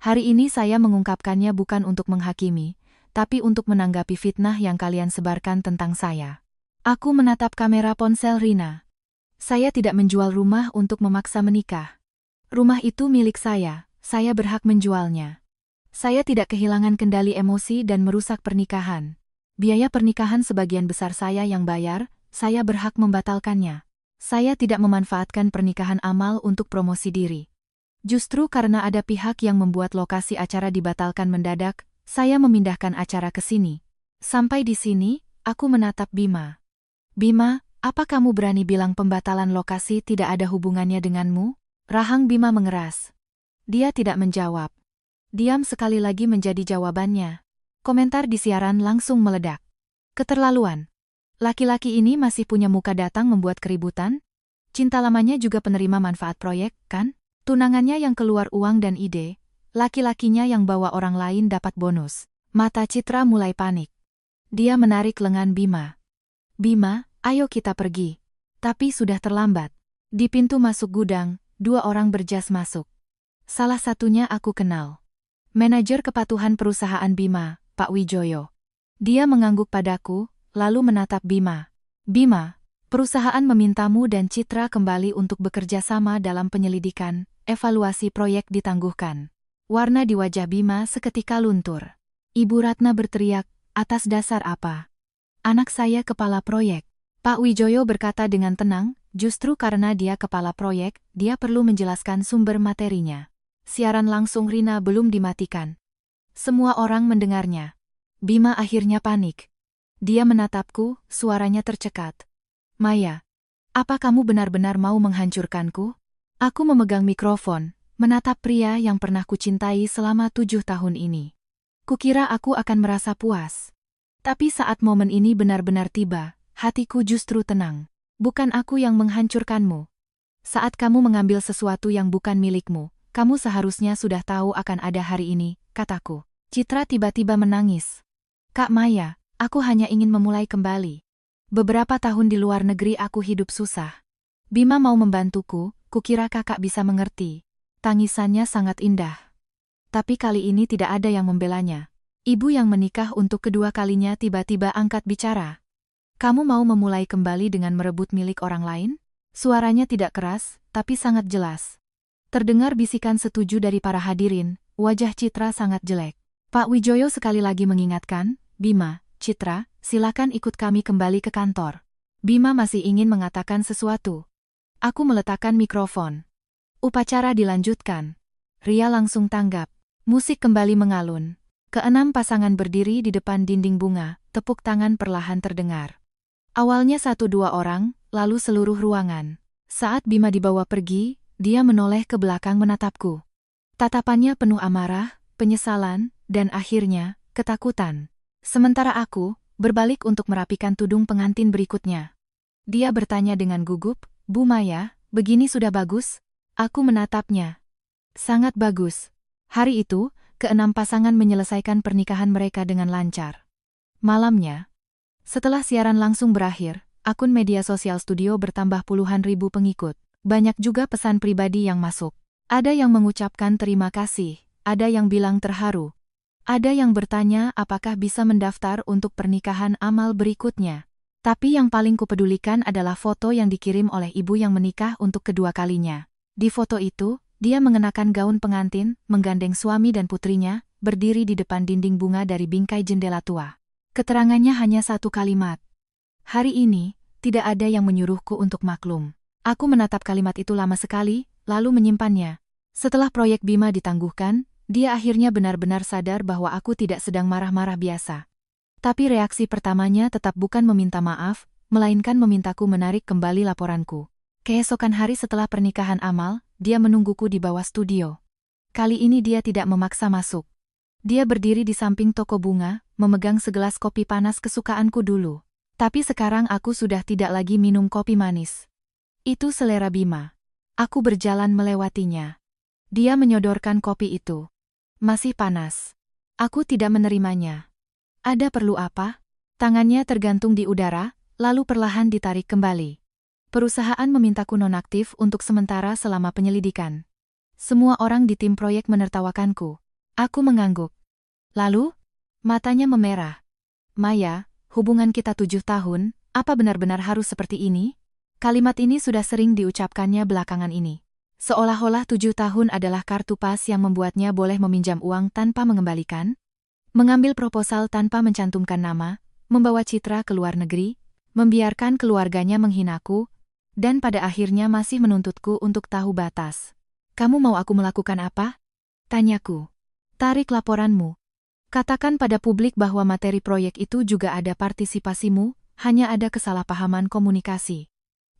A: Hari ini saya mengungkapkannya bukan untuk menghakimi, tapi untuk menanggapi fitnah yang kalian sebarkan tentang saya." Aku menatap kamera ponsel Rina. "Saya tidak menjual rumah untuk memaksa menikah. Rumah itu milik saya berhak menjualnya. Saya tidak kehilangan kendali emosi dan merusak pernikahan. Biaya pernikahan sebagian besar saya yang bayar, saya berhak membatalkannya. Saya tidak memanfaatkan pernikahan amal untuk promosi diri. Justru karena ada pihak yang membuat lokasi acara dibatalkan mendadak, saya memindahkan acara ke sini." Sampai di sini, aku menatap Bima. "Bima, apa kamu berani bilang pembatalan lokasi tidak ada hubungannya denganmu?" Rahang Bima mengeras. Dia tidak menjawab. Diam sekali lagi menjadi jawabannya. Komentar di siaran langsung meledak. "Keterlaluan. Laki-laki ini masih punya muka datang membuat keributan? Cinta lamanya juga penerima manfaat proyek, kan? Tunangannya yang keluar uang dan ide, laki-lakinya yang bawa orang lain dapat bonus." Mata Citra mulai panik. Dia menarik lengan Bima. "Bima, ayo kita pergi." Tapi sudah terlambat. Di pintu masuk gudang, 2 orang berjas masuk. Salah satunya aku kenal. Manajer kepatuhan perusahaan Bima, Pak Wijoyo. Dia mengangguk padaku, lalu menatap Bima. "Bima, perusahaan memintamu dan Citra kembali untuk bekerja sama dalam penyelidikan, evaluasi proyek ditangguhkan." Warna di wajah Bima seketika luntur. Ibu Ratna berteriak, "Atas dasar apa? Anak saya kepala proyek." Pak Wijoyo berkata dengan tenang, justru karena dia kepala proyek, dia perlu menjelaskan sumber materinya. Siaran langsung Rina belum dimatikan. Semua orang mendengarnya. Bima akhirnya panik. Dia menatapku, suaranya tercekat. "Maya, apa kamu benar-benar mau menghancurkanku?" Aku memegang mikrofon, menatap pria yang pernah kucintai selama 7 tahun ini. Kukira aku akan merasa puas. Tapi saat momen ini benar-benar tiba, hatiku justru tenang. "Bukan aku yang menghancurkanmu. Saat kamu mengambil sesuatu yang bukan milikmu, kamu seharusnya sudah tahu akan ada hari ini," kataku. Citra tiba-tiba menangis. "Kak Maya, aku hanya ingin memulai kembali. Beberapa tahun di luar negeri aku hidup susah. Bima mau membantuku, kukira kakak bisa mengerti." Tangisannya sangat indah. Tapi kali ini tidak ada yang membelanya. Ibu yang menikah untuk kedua kalinya tiba-tiba angkat bicara. "Kamu mau memulai kembali dengan merebut milik orang lain?" Suaranya tidak keras, tapi sangat jelas. Terdengar bisikan setuju dari para hadirin, wajah Citra sangat jelek. Pak Wijoyo sekali lagi mengingatkan, "Bima, Citra, silakan ikut kami kembali ke kantor." Bima masih ingin mengatakan sesuatu. Aku meletakkan mikrofon. Upacara dilanjutkan. Ria langsung tanggap. Musik kembali mengalun. Keenam pasangan berdiri di depan dinding bunga, tepuk tangan perlahan terdengar. Awalnya 1-2 orang, lalu seluruh ruangan. Saat Bima dibawa pergi, dia menoleh ke belakang menatapku. Tatapannya penuh amarah, penyesalan, dan akhirnya, ketakutan. Sementara aku, berbalik untuk merapikan tudung pengantin berikutnya. Dia bertanya dengan gugup, "Bu Maya, begini sudah bagus?" Aku menatapnya. Sangat bagus. Hari itu, keenam pasangan menyelesaikan pernikahan mereka dengan lancar. Malamnya, setelah siaran langsung berakhir, Akun media sosial studio bertambah puluhan ribu pengikut. Banyak juga pesan pribadi yang masuk. Ada yang mengucapkan terima kasih, ada yang bilang terharu. Ada yang bertanya apakah bisa mendaftar untuk pernikahan amal berikutnya. Tapi yang paling kupedulikan adalah foto yang dikirim oleh ibu yang menikah untuk kedua kalinya. Di foto itu, dia mengenakan gaun pengantin, menggandeng suami dan putrinya, berdiri di depan dinding bunga dari bingkai jendela tua. Keterangannya hanya satu kalimat. Hari ini, tidak ada yang menyuruhku untuk maklum. Aku menatap kalimat itu lama sekali, lalu menyimpannya. Setelah proyek Bima ditangguhkan, dia akhirnya benar-benar sadar bahwa aku tidak sedang marah-marah biasa. Tapi reaksi pertamanya tetap bukan meminta maaf, melainkan memintaku menarik kembali laporanku. Keesokan hari setelah pernikahan Amal, dia menungguku di bawah studio. Kali ini dia tidak memaksa masuk. Dia berdiri di samping toko bunga, memegang segelas kopi panas kesukaanku dulu. Tapi sekarang aku sudah tidak lagi minum kopi manis. Itu selera Bima. Aku berjalan melewatinya. Dia menyodorkan kopi itu. Masih panas. Aku tidak menerimanya. Ada perlu apa? Tangannya tergantung di udara, lalu perlahan ditarik kembali. Perusahaan memintaku nonaktif untuk sementara selama penyelidikan. Semua orang di tim proyek menertawakanku. Aku mengangguk. Lalu, matanya memerah. Maya, hubungan kita 7 tahun, apa benar-benar harus seperti ini? Kalimat ini sudah sering diucapkannya belakangan ini. Seolah-olah 7 tahun adalah kartu pas yang membuatnya boleh meminjam uang tanpa mengembalikan, mengambil proposal tanpa mencantumkan nama, membawa Citra ke luar negeri, membiarkan keluarganya menghinaku, dan pada akhirnya masih menuntutku untuk tahu batas. Kamu mau aku melakukan apa? Tanyaku. Tarik laporanmu. Katakan pada publik bahwa materi proyek itu juga ada partisipasimu, hanya ada kesalahpahaman komunikasi.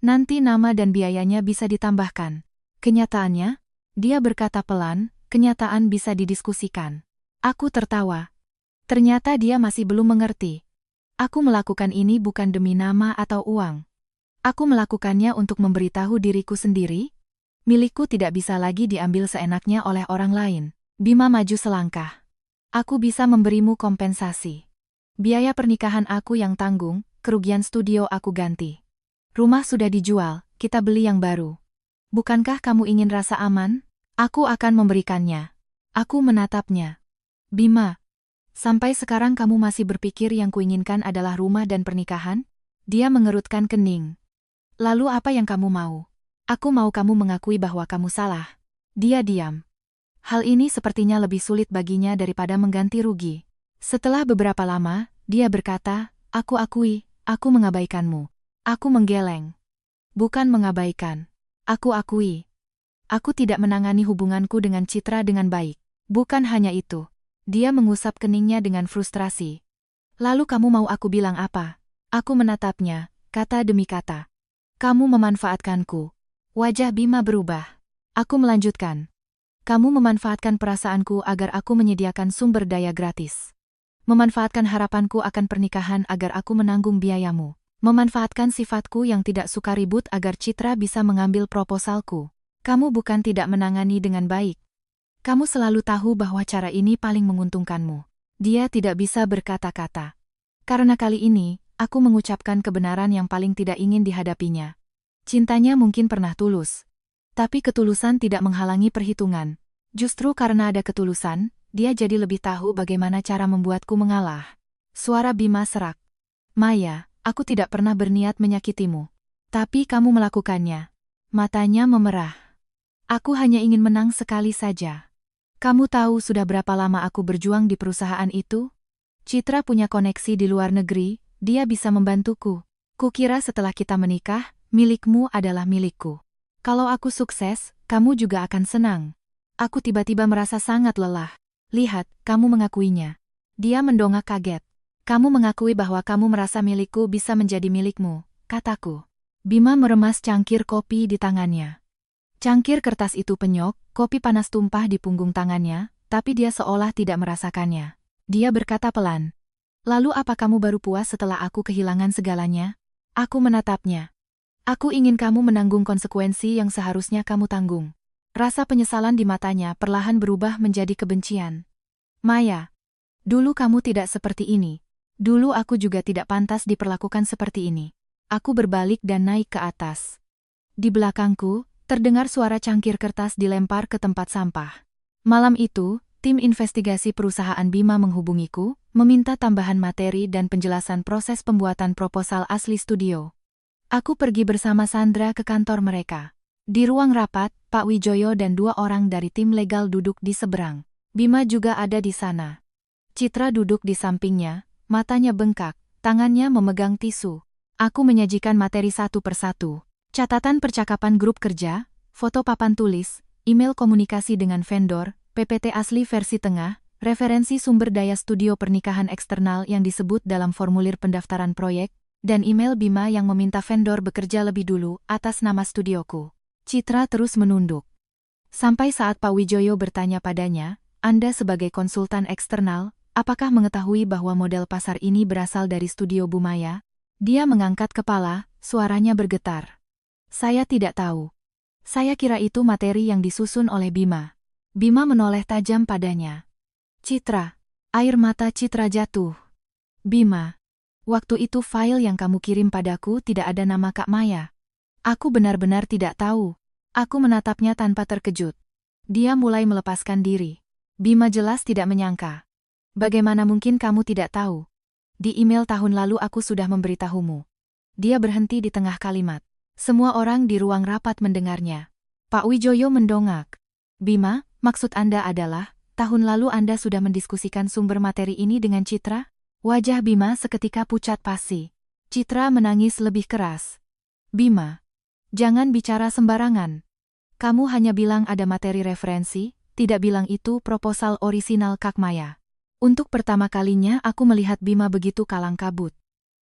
A: Nanti nama dan biayanya bisa ditambahkan. Kenyataannya, dia berkata pelan, kenyataan bisa didiskusikan. Aku tertawa. Ternyata dia masih belum mengerti. Aku melakukan ini bukan demi nama atau uang. Aku melakukannya untuk memberitahu diriku sendiri. Milikku tidak bisa lagi diambil seenaknya oleh orang lain. Bima maju selangkah. Aku bisa memberimu kompensasi. Biaya pernikahan aku yang tanggung, kerugian studio aku ganti. Rumah sudah dijual, kita beli yang baru. Bukankah kamu ingin rasa aman? Aku akan memberikannya. Aku menatapnya. Bima, sampai sekarang kamu masih berpikir yang kuinginkan adalah rumah dan pernikahan? Dia mengerutkan kening. Lalu apa yang kamu mau? Aku mau kamu mengakui bahwa kamu salah. Dia diam. Hal ini sepertinya lebih sulit baginya daripada mengganti rugi. Setelah beberapa lama, dia berkata, aku akui, aku mengabaikanmu. Aku menggeleng. Bukan mengabaikan. Aku akui. Aku tidak menangani hubunganku dengan Citra dengan baik. Bukan hanya itu. Dia mengusap keningnya dengan frustrasi. Lalu kamu mau aku bilang apa? Aku menatapnya, kata demi kata. Kamu memanfaatkanku. Wajah Bima berubah. Aku melanjutkan. Kamu memanfaatkan perasaanku agar aku menyediakan sumber daya gratis. Memanfaatkan harapanku akan pernikahan agar aku menanggung biayamu. Memanfaatkan sifatku yang tidak suka ribut agar Citra bisa mengambil proposalku. Kamu bukan tidak menangani dengan baik. Kamu selalu tahu bahwa cara ini paling menguntungkanmu. Dia tidak bisa berkata-kata. Karena kali ini, aku mengucapkan kebenaran yang paling tidak ingin dihadapinya. Cintanya mungkin pernah tulus. Tapi ketulusan tidak menghalangi perhitungan. Justru karena ada ketulusan, dia jadi lebih tahu bagaimana cara membuatku mengalah. Suara Bima serak. Maya, aku tidak pernah berniat menyakitimu. Tapi kamu melakukannya. Matanya memerah. Aku hanya ingin menang sekali saja. Kamu tahu sudah berapa lama aku berjuang di perusahaan itu? Citra punya koneksi di luar negeri, dia bisa membantuku. Kukira setelah kita menikah, milikmu adalah milikku. Kalau aku sukses, kamu juga akan senang. Aku tiba-tiba merasa sangat lelah. Lihat, kamu mengakuinya. Dia mendongak kaget. Kamu mengakui bahwa kamu merasa milikku bisa menjadi milikmu, kataku. Bima meremas cangkir kopi di tangannya. Cangkir kertas itu penyok, kopi panas tumpah di punggung tangannya, tapi dia seolah tidak merasakannya. Dia berkata pelan. Lalu apa kamu baru puas setelah aku kehilangan segalanya? Aku menatapnya. Aku ingin kamu menanggung konsekuensi yang seharusnya kamu tanggung. Rasa penyesalan di matanya perlahan berubah menjadi kebencian. Maya, dulu kamu tidak seperti ini. Dulu aku juga tidak pantas diperlakukan seperti ini. Aku berbalik dan naik ke atas. Di belakangku, terdengar suara cangkir kertas dilempar ke tempat sampah. Malam itu, tim investigasi perusahaan Bima menghubungiku, meminta tambahan materi dan penjelasan proses pembuatan proposal asli studio. Aku pergi bersama Sandra ke kantor mereka. Di ruang rapat, Pak Wijoyo dan 2 orang dari tim legal duduk di seberang. Bima juga ada di sana. Citra duduk di sampingnya, matanya bengkak, tangannya memegang tisu. Aku menyajikan materi satu persatu. Catatan percakapan grup kerja, foto papan tulis, email komunikasi dengan vendor, PPT asli versi tengah, referensi sumber daya studio pernikahan eksternal yang disebut dalam formulir pendaftaran proyek, dan email Bima yang meminta vendor bekerja lebih dulu atas nama studioku. Citra terus menunduk. Sampai saat Pak Wijoyo bertanya padanya, Anda sebagai konsultan eksternal, apakah mengetahui bahwa model pasar ini berasal dari studio Bumaya? Dia mengangkat kepala, suaranya bergetar. Saya tidak tahu. Saya kira itu materi yang disusun oleh Bima. Bima menoleh tajam padanya. Citra. Air mata Citra jatuh. Bima. Waktu itu file yang kamu kirim padaku tidak ada nama Kak Maya. Aku benar-benar tidak tahu. Aku menatapnya tanpa terkejut. Dia mulai melepaskan diri. Bima jelas tidak menyangka. Bagaimana mungkin kamu tidak tahu? Di email tahun lalu aku sudah memberitahumu. Dia berhenti di tengah kalimat. Semua orang di ruang rapat mendengarnya. Pak Wijoyo mendongak. Bima, maksud Anda adalah, tahun lalu Anda sudah mendiskusikan sumber materi ini dengan Citra? Wajah Bima seketika pucat pasi. Citra menangis lebih keras. Bima, jangan bicara sembarangan. Kamu hanya bilang ada materi referensi, tidak bilang itu proposal orisinal Kak Maya. Untuk pertama kalinya aku melihat Bima begitu kalang kabut.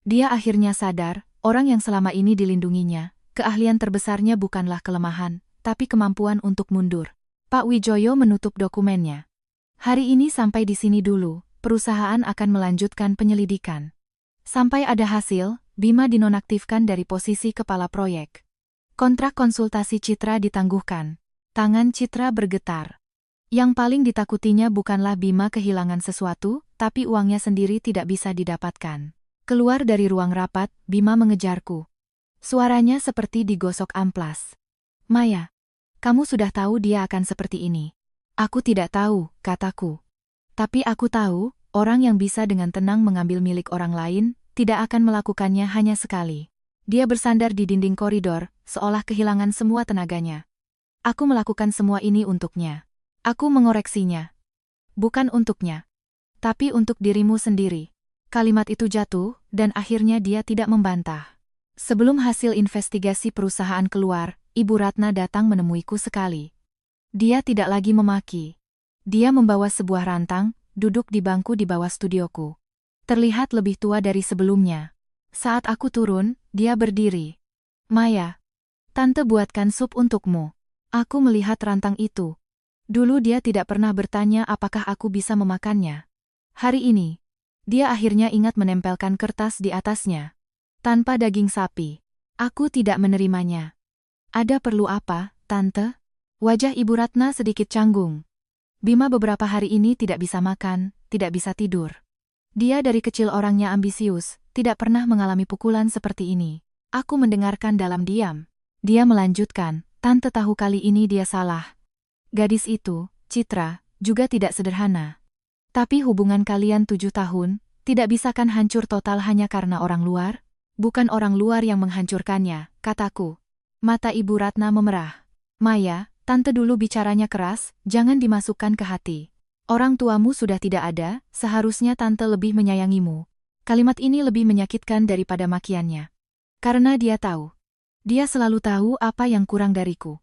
A: Dia akhirnya sadar, orang yang selama ini dilindunginya, keahlian terbesarnya bukanlah kelemahan, tapi kemampuan untuk mundur. Pak Wijoyo menutup dokumennya. Hari ini sampai di sini dulu. Perusahaan akan melanjutkan penyelidikan. Sampai ada hasil, Bima dinonaktifkan dari posisi kepala proyek. Kontrak konsultasi Citra ditangguhkan. Tangan Citra bergetar. Yang paling ditakutinya bukanlah Bima kehilangan sesuatu, tapi uangnya sendiri tidak bisa didapatkan. Keluar dari ruang rapat, Bima mengejarku. Suaranya seperti digosok amplas. Maya, kamu sudah tahu dia akan seperti ini. Aku tidak tahu, kataku. Tapi aku tahu, orang yang bisa dengan tenang mengambil milik orang lain, tidak akan melakukannya hanya sekali. Dia bersandar di dinding koridor, seolah kehilangan semua tenaganya. Aku melakukan semua ini untuknya. Aku mengoreksinya. Bukan untuknya. Tapi untuk dirimu sendiri. Kalimat itu jatuh, dan akhirnya dia tidak membantah. Sebelum hasil investigasi perusahaan keluar, Ibu Ratna datang menemuiku sekali. Dia tidak lagi memaki. Dia membawa sebuah rantang, duduk di bangku di bawah studioku. Terlihat lebih tua dari sebelumnya. Saat aku turun, dia berdiri. Maya, Tante buatkan sup untukmu. Aku melihat rantang itu. Dulu dia tidak pernah bertanya apakah aku bisa memakannya. Hari ini, dia akhirnya ingat menempelkan kertas di atasnya. Tanpa daging sapi. Aku tidak menerimanya. Ada perlu apa, Tante? Wajah Ibu Ratna sedikit canggung. Bima beberapa hari ini tidak bisa makan, tidak bisa tidur. Dia dari kecil orangnya ambisius, tidak pernah mengalami pukulan seperti ini. Aku mendengarkan dalam diam. Dia melanjutkan, Tante tahu kali ini dia salah. Gadis itu, Citra, juga tidak sederhana. Tapi hubungan kalian 7 tahun, tidak bisakan hancur total hanya karena orang luar? Bukan orang luar yang menghancurkannya, kataku. Mata Ibu Ratna memerah. Maya, Tante dulu bicaranya keras, jangan dimasukkan ke hati. Orang tuamu sudah tidak ada, seharusnya Tante lebih menyayangimu. Kalimat ini lebih menyakitkan daripada makiannya. Karena dia tahu. Dia selalu tahu apa yang kurang dariku.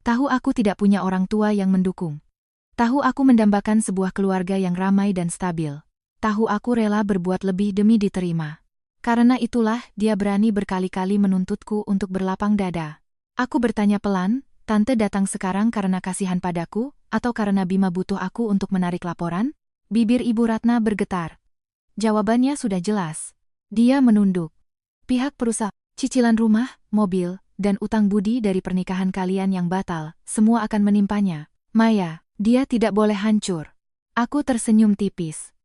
A: Tahu aku tidak punya orang tua yang mendukung. Tahu aku mendambakan sebuah keluarga yang ramai dan stabil. Tahu aku rela berbuat lebih demi diterima. Karena itulah dia berani berkali-kali menuntutku untuk berlapang dada. Aku bertanya pelan, Tante datang sekarang karena kasihan padaku, atau karena Bima butuh aku untuk menarik laporan? Bibir Ibu Ratna bergetar. Jawabannya sudah jelas. Dia menunduk. Pihak perusahaan, cicilan rumah, mobil, dan utang budi dari pernikahan kalian yang batal, semua akan menimpanya. Maya, dia tidak boleh hancur. Aku tersenyum tipis.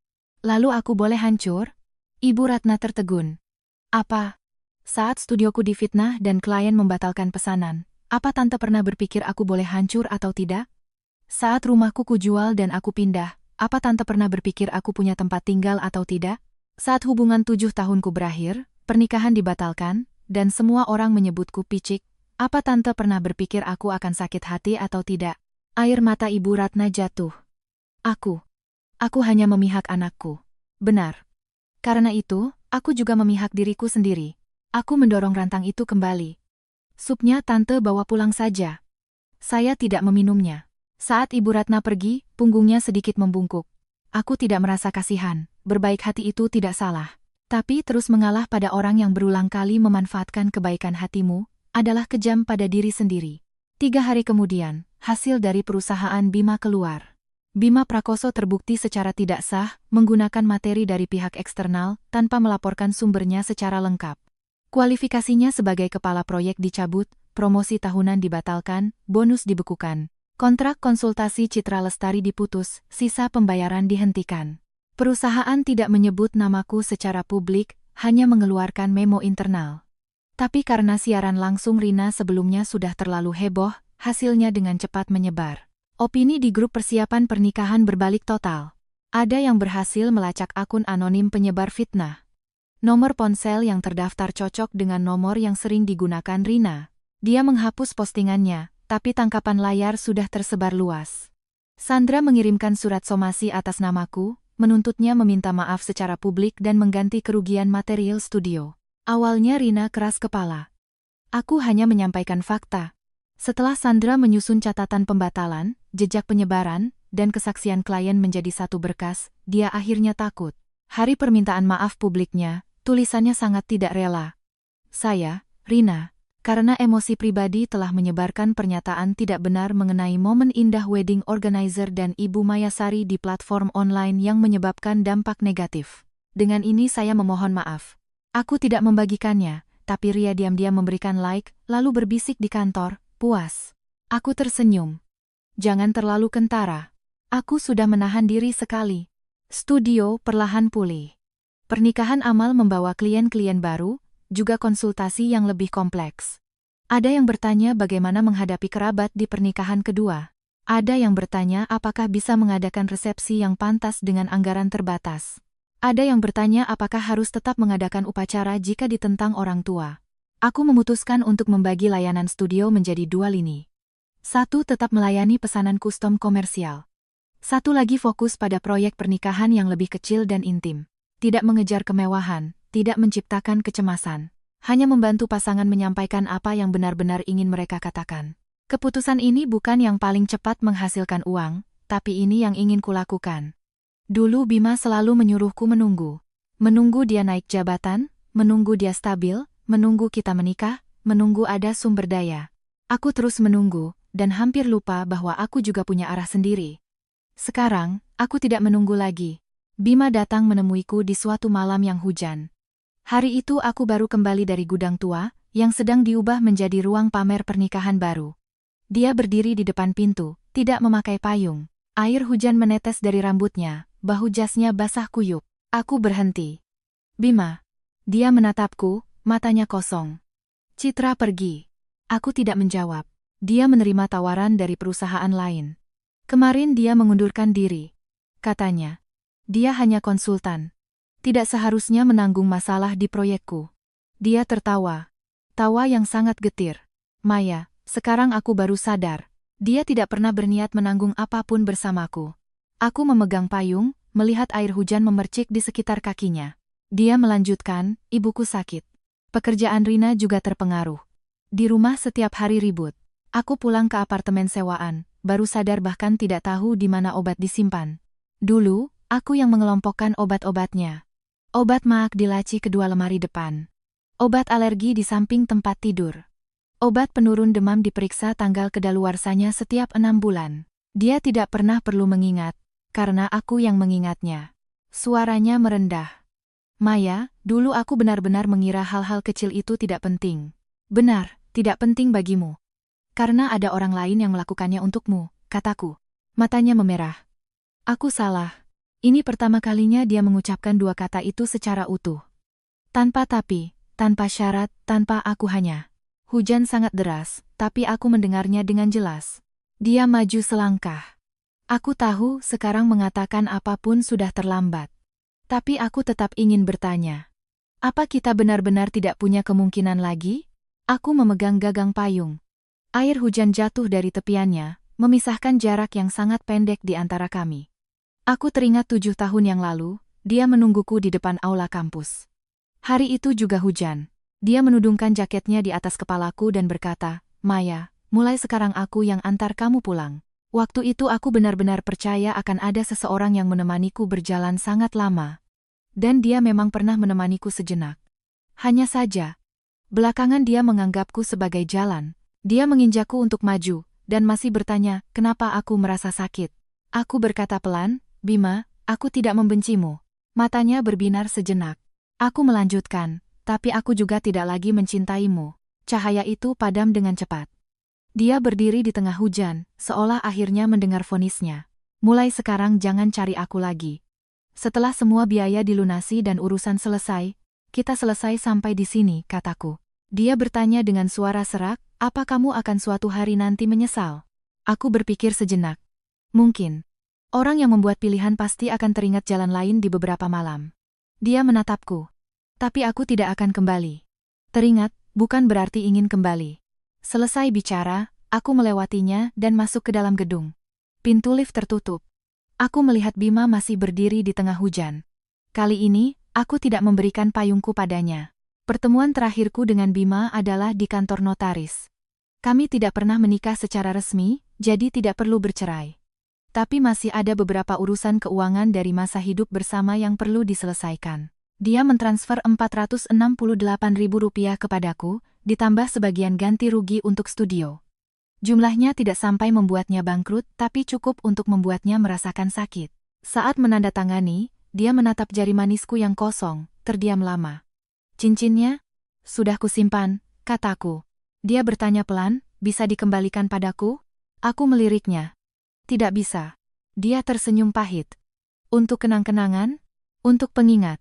A: Lalu aku boleh hancur? Ibu Ratna tertegun. Apa? Saat studioku difitnah dan klien membatalkan pesanan, apa tante pernah berpikir aku boleh hancur atau tidak? Saat rumahku kujual dan aku pindah, apa tante pernah berpikir aku punya tempat tinggal atau tidak? Saat hubungan 7 tahunku berakhir, pernikahan dibatalkan, dan semua orang menyebutku picik, apa tante pernah berpikir aku akan sakit hati atau tidak? Air mata Ibu Ratna jatuh. Aku hanya memihak anakku. Benar. Karena itu, aku juga memihak diriku sendiri. Aku mendorong rantang itu kembali. Supnya tante bawa pulang saja. Saya tidak meminumnya. Saat Ibu Ratna pergi, punggungnya sedikit membungkuk. Aku tidak merasa kasihan, berbaik hati itu tidak salah. Tapi terus mengalah pada orang yang berulang kali memanfaatkan kebaikan hatimu, adalah kejam pada diri sendiri. 3 hari kemudian, hasil dari perusahaan Bima keluar. Bima Prakoso terbukti secara tidak sah, menggunakan materi dari pihak eksternal, tanpa melaporkan sumbernya secara lengkap. Kualifikasinya sebagai kepala proyek dicabut, promosi tahunan dibatalkan, bonus dibekukan. Kontrak konsultasi Citra Lestari diputus, sisa pembayaran dihentikan. Perusahaan tidak menyebut namaku secara publik, hanya mengeluarkan memo internal. Tapi karena siaran langsung Rina sebelumnya sudah terlalu heboh, hasilnya dengan cepat menyebar. Opini di grup persiapan pernikahan berbalik total. Ada yang berhasil melacak akun anonim penyebar fitnah. Nomor ponsel yang terdaftar cocok dengan nomor yang sering digunakan Rina. Dia menghapus postingannya, tapi tangkapan layar sudah tersebar luas. Sandra mengirimkan surat somasi atas namaku, menuntutnya meminta maaf secara publik dan mengganti kerugian material studio. Awalnya Rina keras kepala. Aku hanya menyampaikan fakta. Setelah Sandra menyusun catatan pembatalan, jejak penyebaran, dan kesaksian klien menjadi satu berkas, dia akhirnya takut. Hari permintaan maaf publiknya, tulisannya sangat tidak rela. Saya, Rina, karena emosi pribadi telah menyebarkan pernyataan tidak benar mengenai momen indah wedding organizer dan Ibu Mayasari di platform online yang menyebabkan dampak negatif. Dengan ini saya memohon maaf. Aku tidak membagikannya, tapi Ria diam-diam memberikan like, lalu berbisik di kantor, puas. Aku tersenyum. Jangan terlalu kentara. Aku sudah menahan diri sekali. Studio perlahan pulih. Pernikahan Amal membawa klien-klien baru, juga konsultasi yang lebih kompleks. Ada yang bertanya bagaimana menghadapi kerabat di pernikahan kedua. Ada yang bertanya apakah bisa mengadakan resepsi yang pantas dengan anggaran terbatas. Ada yang bertanya apakah harus tetap mengadakan upacara jika ditentang orang tua. Aku memutuskan untuk membagi layanan studio menjadi 2 lini. 1 tetap melayani pesanan custom komersial. 1 lagi fokus pada proyek pernikahan yang lebih kecil dan intim. Tidak mengejar kemewahan, tidak menciptakan kecemasan. Hanya membantu pasangan menyampaikan apa yang benar-benar ingin mereka katakan. Keputusan ini bukan yang paling cepat menghasilkan uang, tapi ini yang ingin kulakukan. Dulu Bima selalu menyuruhku menunggu. Menunggu dia naik jabatan, menunggu dia stabil, menunggu kita menikah, menunggu ada sumber daya. Aku terus menunggu, dan hampir lupa bahwa aku juga punya arah sendiri. Sekarang, aku tidak menunggu lagi. Bima datang menemuiku di suatu malam yang hujan. Hari itu aku baru kembali dari gudang tua, yang sedang diubah menjadi ruang pamer pernikahan baru. Dia berdiri di depan pintu, tidak memakai payung. Air hujan menetes dari rambutnya, bahu jasnya basah kuyup. Aku berhenti. Bima. Dia menatapku, matanya kosong. Citra pergi. Aku tidak menjawab. Dia menerima tawaran dari perusahaan lain. Kemarin dia mengundurkan diri. Katanya. Dia hanya konsultan. Tidak seharusnya menanggung masalah di proyekku. Dia tertawa. Tawa yang sangat getir. Maya, sekarang aku baru sadar. Dia tidak pernah berniat menanggung apapun bersamaku. Aku memegang payung, melihat air hujan memercik di sekitar kakinya. Dia melanjutkan, ibuku sakit. Pekerjaan Rina juga terpengaruh. Di rumah setiap hari ribut. Aku pulang ke apartemen sewaan, baru sadar bahkan tidak tahu di mana obat disimpan. Dulu, aku yang mengelompokkan obat-obatnya. Obat maag di laci kedua lemari depan. Obat alergi di samping tempat tidur. Obat penurun demam diperiksa tanggal kedaluarsanya setiap 6 bulan. Dia tidak pernah perlu mengingat, karena aku yang mengingatnya. Suaranya merendah. Maya, dulu aku benar-benar mengira hal-hal kecil itu tidak penting. Benar, tidak penting bagimu. Karena ada orang lain yang melakukannya untukmu, kataku. Matanya memerah. Aku salah. Ini pertama kalinya dia mengucapkan 2 kata itu secara utuh. Tanpa tapi, tanpa syarat, tanpa aku hanya. Hujan sangat deras, tapi aku mendengarnya dengan jelas. Dia maju selangkah. Aku tahu sekarang mengatakan apapun sudah terlambat. Tapi aku tetap ingin bertanya. Apa kita benar-benar tidak punya kemungkinan lagi? Aku memegang gagang payung. Air hujan jatuh dari tepiannya, memisahkan jarak yang sangat pendek di antara kami. Aku teringat 7 tahun yang lalu, dia menungguku di depan aula kampus. Hari itu juga hujan. Dia menudungkan jaketnya di atas kepalaku dan berkata, "Maya, mulai sekarang aku yang antar kamu pulang." Waktu itu aku benar-benar percaya akan ada seseorang yang menemaniku berjalan sangat lama. Dan dia memang pernah menemaniku sejenak. Hanya saja, belakangan dia menganggapku sebagai jalan. Dia menginjakku untuk maju, dan masih bertanya, kenapa aku merasa sakit. Aku berkata pelan, "Bima, aku tidak membencimu." Matanya berbinar sejenak. Aku melanjutkan, "Tapi aku juga tidak lagi mencintaimu." Cahaya itu padam dengan cepat. Dia berdiri di tengah hujan, seolah akhirnya mendengar vonisnya. "Mulai sekarang jangan cari aku lagi. Setelah semua biaya dilunasi dan urusan selesai, kita selesai sampai di sini," kataku. Dia bertanya dengan suara serak, "Apa kamu akan suatu hari nanti menyesal?" Aku berpikir sejenak. Mungkin. Orang yang membuat pilihan pasti akan teringat jalan lain di beberapa malam. Dia menatapku. Tapi aku tidak akan kembali. Teringat, bukan berarti ingin kembali. Selesai bicara, aku melewatinya dan masuk ke dalam gedung. Pintu lift tertutup. Aku melihat Bima masih berdiri di tengah hujan. Kali ini, aku tidak memberikan payungku padanya. Pertemuan terakhirku dengan Bima adalah di kantor notaris. Kami tidak pernah menikah secara resmi, jadi tidak perlu bercerai. Tapi masih ada beberapa urusan keuangan dari masa hidup bersama yang perlu diselesaikan. Dia mentransfer Rp468.000 kepadaku, ditambah sebagian ganti rugi untuk studio. Jumlahnya tidak sampai membuatnya bangkrut, tapi cukup untuk membuatnya merasakan sakit. Saat menandatangani, dia menatap jari manisku yang kosong, terdiam lama. "Cincinnya? Sudah kusimpan," kataku. Dia bertanya pelan, "Bisa dikembalikan padaku?" Aku meliriknya. "Tidak bisa." Dia tersenyum pahit. "Untuk kenang-kenangan? Untuk pengingat."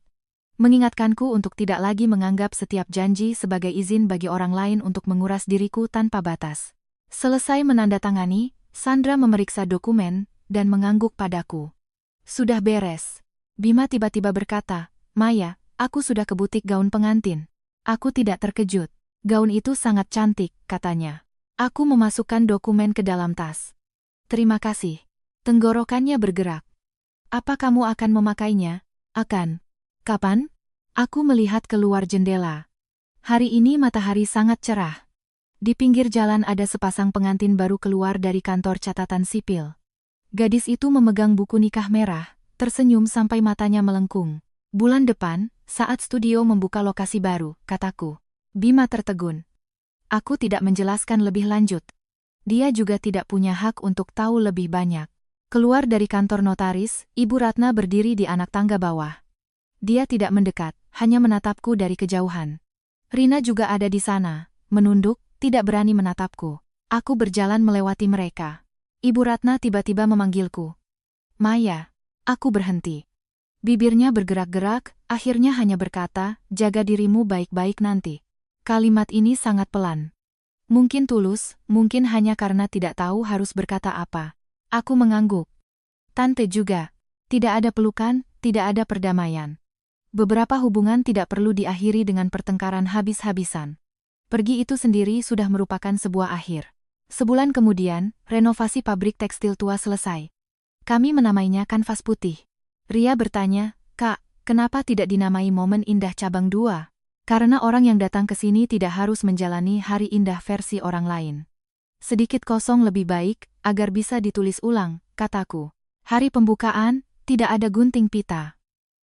A: Mengingatkanku untuk tidak lagi menganggap setiap janji sebagai izin bagi orang lain untuk menguras diriku tanpa batas. Selesai menandatangani, Sandra memeriksa dokumen dan mengangguk padaku. "Sudah beres." Bima tiba-tiba berkata, "Maya, aku sudah ke butik gaun pengantin." Aku tidak terkejut. "Gaun itu sangat cantik," katanya. Aku memasukkan dokumen ke dalam tas. "Terima kasih." Tenggorokannya bergerak. "Apa kamu akan memakainya?" "Akan." "Kapan?" Aku melihat keluar jendela. Hari ini matahari sangat cerah. Di pinggir jalan ada sepasang pengantin baru keluar dari kantor catatan sipil. Gadis itu memegang buku nikah merah, tersenyum sampai matanya melengkung. "Bulan depan, saat studio membuka lokasi baru," kataku. Bima tertegun. Aku tidak menjelaskan lebih lanjut. Dia juga tidak punya hak untuk tahu lebih banyak. Keluar dari kantor notaris, Ibu Ratna berdiri di anak tangga bawah. Dia tidak mendekat, hanya menatapku dari kejauhan. Rina juga ada di sana, menunduk, tidak berani menatapku. Aku berjalan melewati mereka. Ibu Ratna tiba-tiba memanggilku. "Maya." Aku berhenti. Bibirnya bergerak-gerak, akhirnya hanya berkata, "Jaga dirimu baik-baik nanti." Kalimat ini sangat pelan. Mungkin tulus, mungkin hanya karena tidak tahu harus berkata apa. Aku mengangguk. Tante juga. Tidak ada pelukan, tidak ada perdamaian. Beberapa hubungan tidak perlu diakhiri dengan pertengkaran habis-habisan. Pergi itu sendiri sudah merupakan sebuah akhir. Sebulan kemudian, renovasi pabrik tekstil tua selesai. Kami menamainya Kanvas Putih. Ria bertanya, "Kak, kenapa tidak dinamai Momen Indah Cabang 2? Karena orang yang datang ke sini tidak harus menjalani hari indah versi orang lain. Sedikit kosong lebih baik, agar bisa ditulis ulang," kataku. Hari pembukaan, tidak ada gunting pita.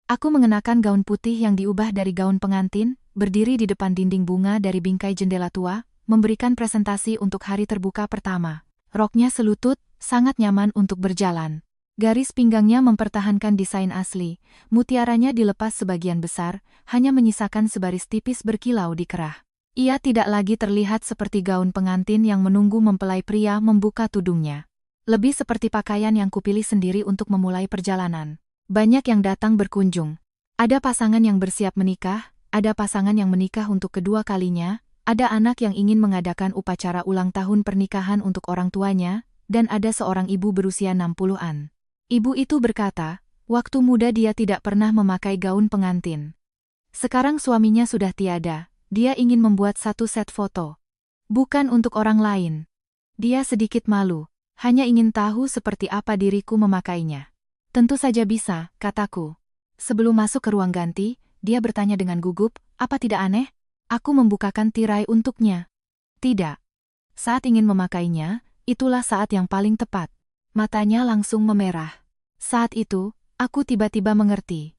A: Aku mengenakan gaun putih yang diubah dari gaun pengantin, berdiri di depan dinding bunga dari bingkai jendela tua, memberikan presentasi untuk hari terbuka pertama. Roknya selutut, sangat nyaman untuk berjalan. Garis pinggangnya mempertahankan desain asli, mutiaranya dilepas sebagian besar, hanya menyisakan sebaris tipis berkilau di kerah. Ia tidak lagi terlihat seperti gaun pengantin yang menunggu mempelai pria membuka tudungnya. Lebih seperti pakaian yang kupilih sendiri untuk memulai perjalanan. Banyak yang datang berkunjung. Ada pasangan yang bersiap menikah, ada pasangan yang menikah untuk kedua kalinya, ada anak yang ingin mengadakan upacara ulang tahun pernikahan untuk orang tuanya, dan ada seorang ibu berusia 60-an. Ibu itu berkata, waktu muda dia tidak pernah memakai gaun pengantin. Sekarang suaminya sudah tiada, dia ingin membuat satu set foto. Bukan untuk orang lain. Dia sedikit malu, hanya ingin tahu seperti apa diriku memakainya. Tentu saja bisa, kataku. Sebelum masuk ke ruang ganti, dia bertanya dengan gugup, apa tidak aneh? Aku membukakan tirai untuknya. Tidak. Saat ingin memakainya, itulah saat yang paling tepat. Matanya langsung memerah. Saat itu, aku tiba-tiba mengerti.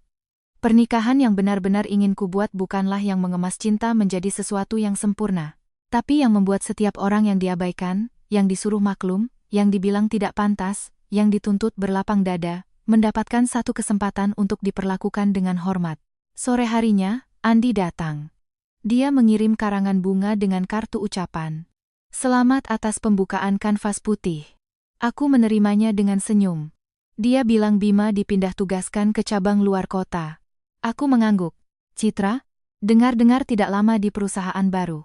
A: Pernikahan yang benar-benar ingin kubuat bukanlah yang mengemas cinta menjadi sesuatu yang sempurna, tapi yang membuat setiap orang yang diabaikan, yang disuruh maklum, yang dibilang tidak pantas, yang dituntut berlapang dada, mendapatkan satu kesempatan untuk diperlakukan dengan hormat. Sore harinya, Andi datang. Dia mengirim karangan bunga dengan kartu ucapan. Selamat atas pembukaan kanvas putih. Aku menerimanya dengan senyum. Dia bilang Bima dipindah tugaskan ke cabang luar kota. Aku mengangguk. Citra? Dengar-dengar tidak lama di perusahaan baru.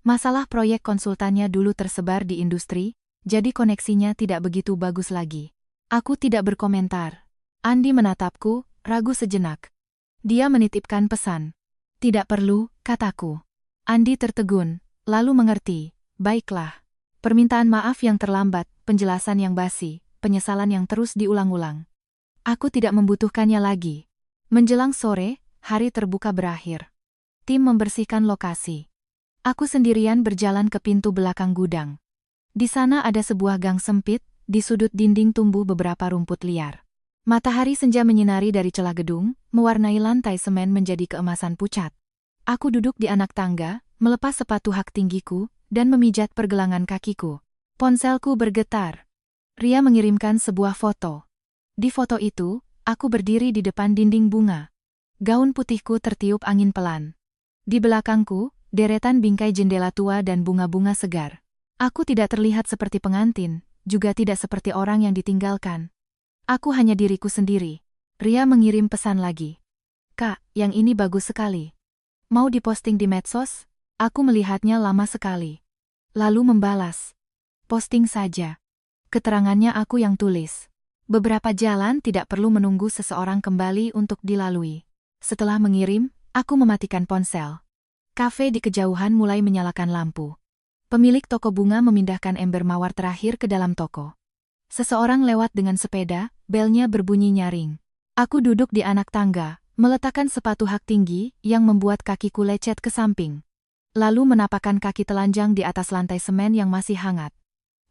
A: Masalah proyek konsultannya dulu tersebar di industri, jadi koneksinya tidak begitu bagus lagi. Aku tidak berkomentar. Andi menatapku, ragu sejenak. Dia menitipkan pesan. Tidak perlu, kataku. Andi tertegun, lalu mengerti. Baiklah. Permintaan maaf yang terlambat, penjelasan yang basi, penyesalan yang terus diulang-ulang. Aku tidak membutuhkannya lagi. Menjelang sore, hari terbuka berakhir. Tim membersihkan lokasi. Aku sendirian berjalan ke pintu belakang gudang. Di sana ada sebuah gang sempit, di sudut dinding tumbuh beberapa rumput liar. Matahari senja menyinari dari celah gedung, mewarnai lantai semen menjadi keemasan pucat. Aku duduk di anak tangga, melepas sepatu hak tinggiku, dan memijat pergelangan kakiku. Ponselku bergetar. Ria mengirimkan sebuah foto. Di foto itu, aku berdiri di depan dinding bunga. Gaun putihku tertiup angin pelan. Di belakangku, deretan bingkai jendela tua dan bunga-bunga segar. Aku tidak terlihat seperti pengantin, juga tidak seperti orang yang ditinggalkan. Aku hanya diriku sendiri. Ria mengirim pesan lagi. Kak, yang ini bagus sekali. Mau diposting di medsos? Aku melihatnya lama sekali. Lalu membalas. Posting saja. Keterangannya aku yang tulis. Beberapa jalan tidak perlu menunggu seseorang kembali untuk dilalui. Setelah mengirim, aku mematikan ponsel. Kafe di kejauhan mulai menyalakan lampu. Pemilik toko bunga memindahkan ember mawar terakhir ke dalam toko. Seseorang lewat dengan sepeda, belnya berbunyi nyaring. Aku duduk di anak tangga, meletakkan sepatu hak tinggi yang membuat kakiku lecet ke samping. Lalu menapakkan kaki telanjang di atas lantai semen yang masih hangat.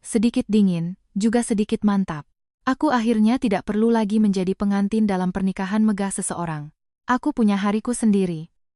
A: Sedikit dingin, juga sedikit mantap. Aku akhirnya tidak perlu lagi menjadi pengantin dalam pernikahan megah seseorang. Aku punya hariku sendiri,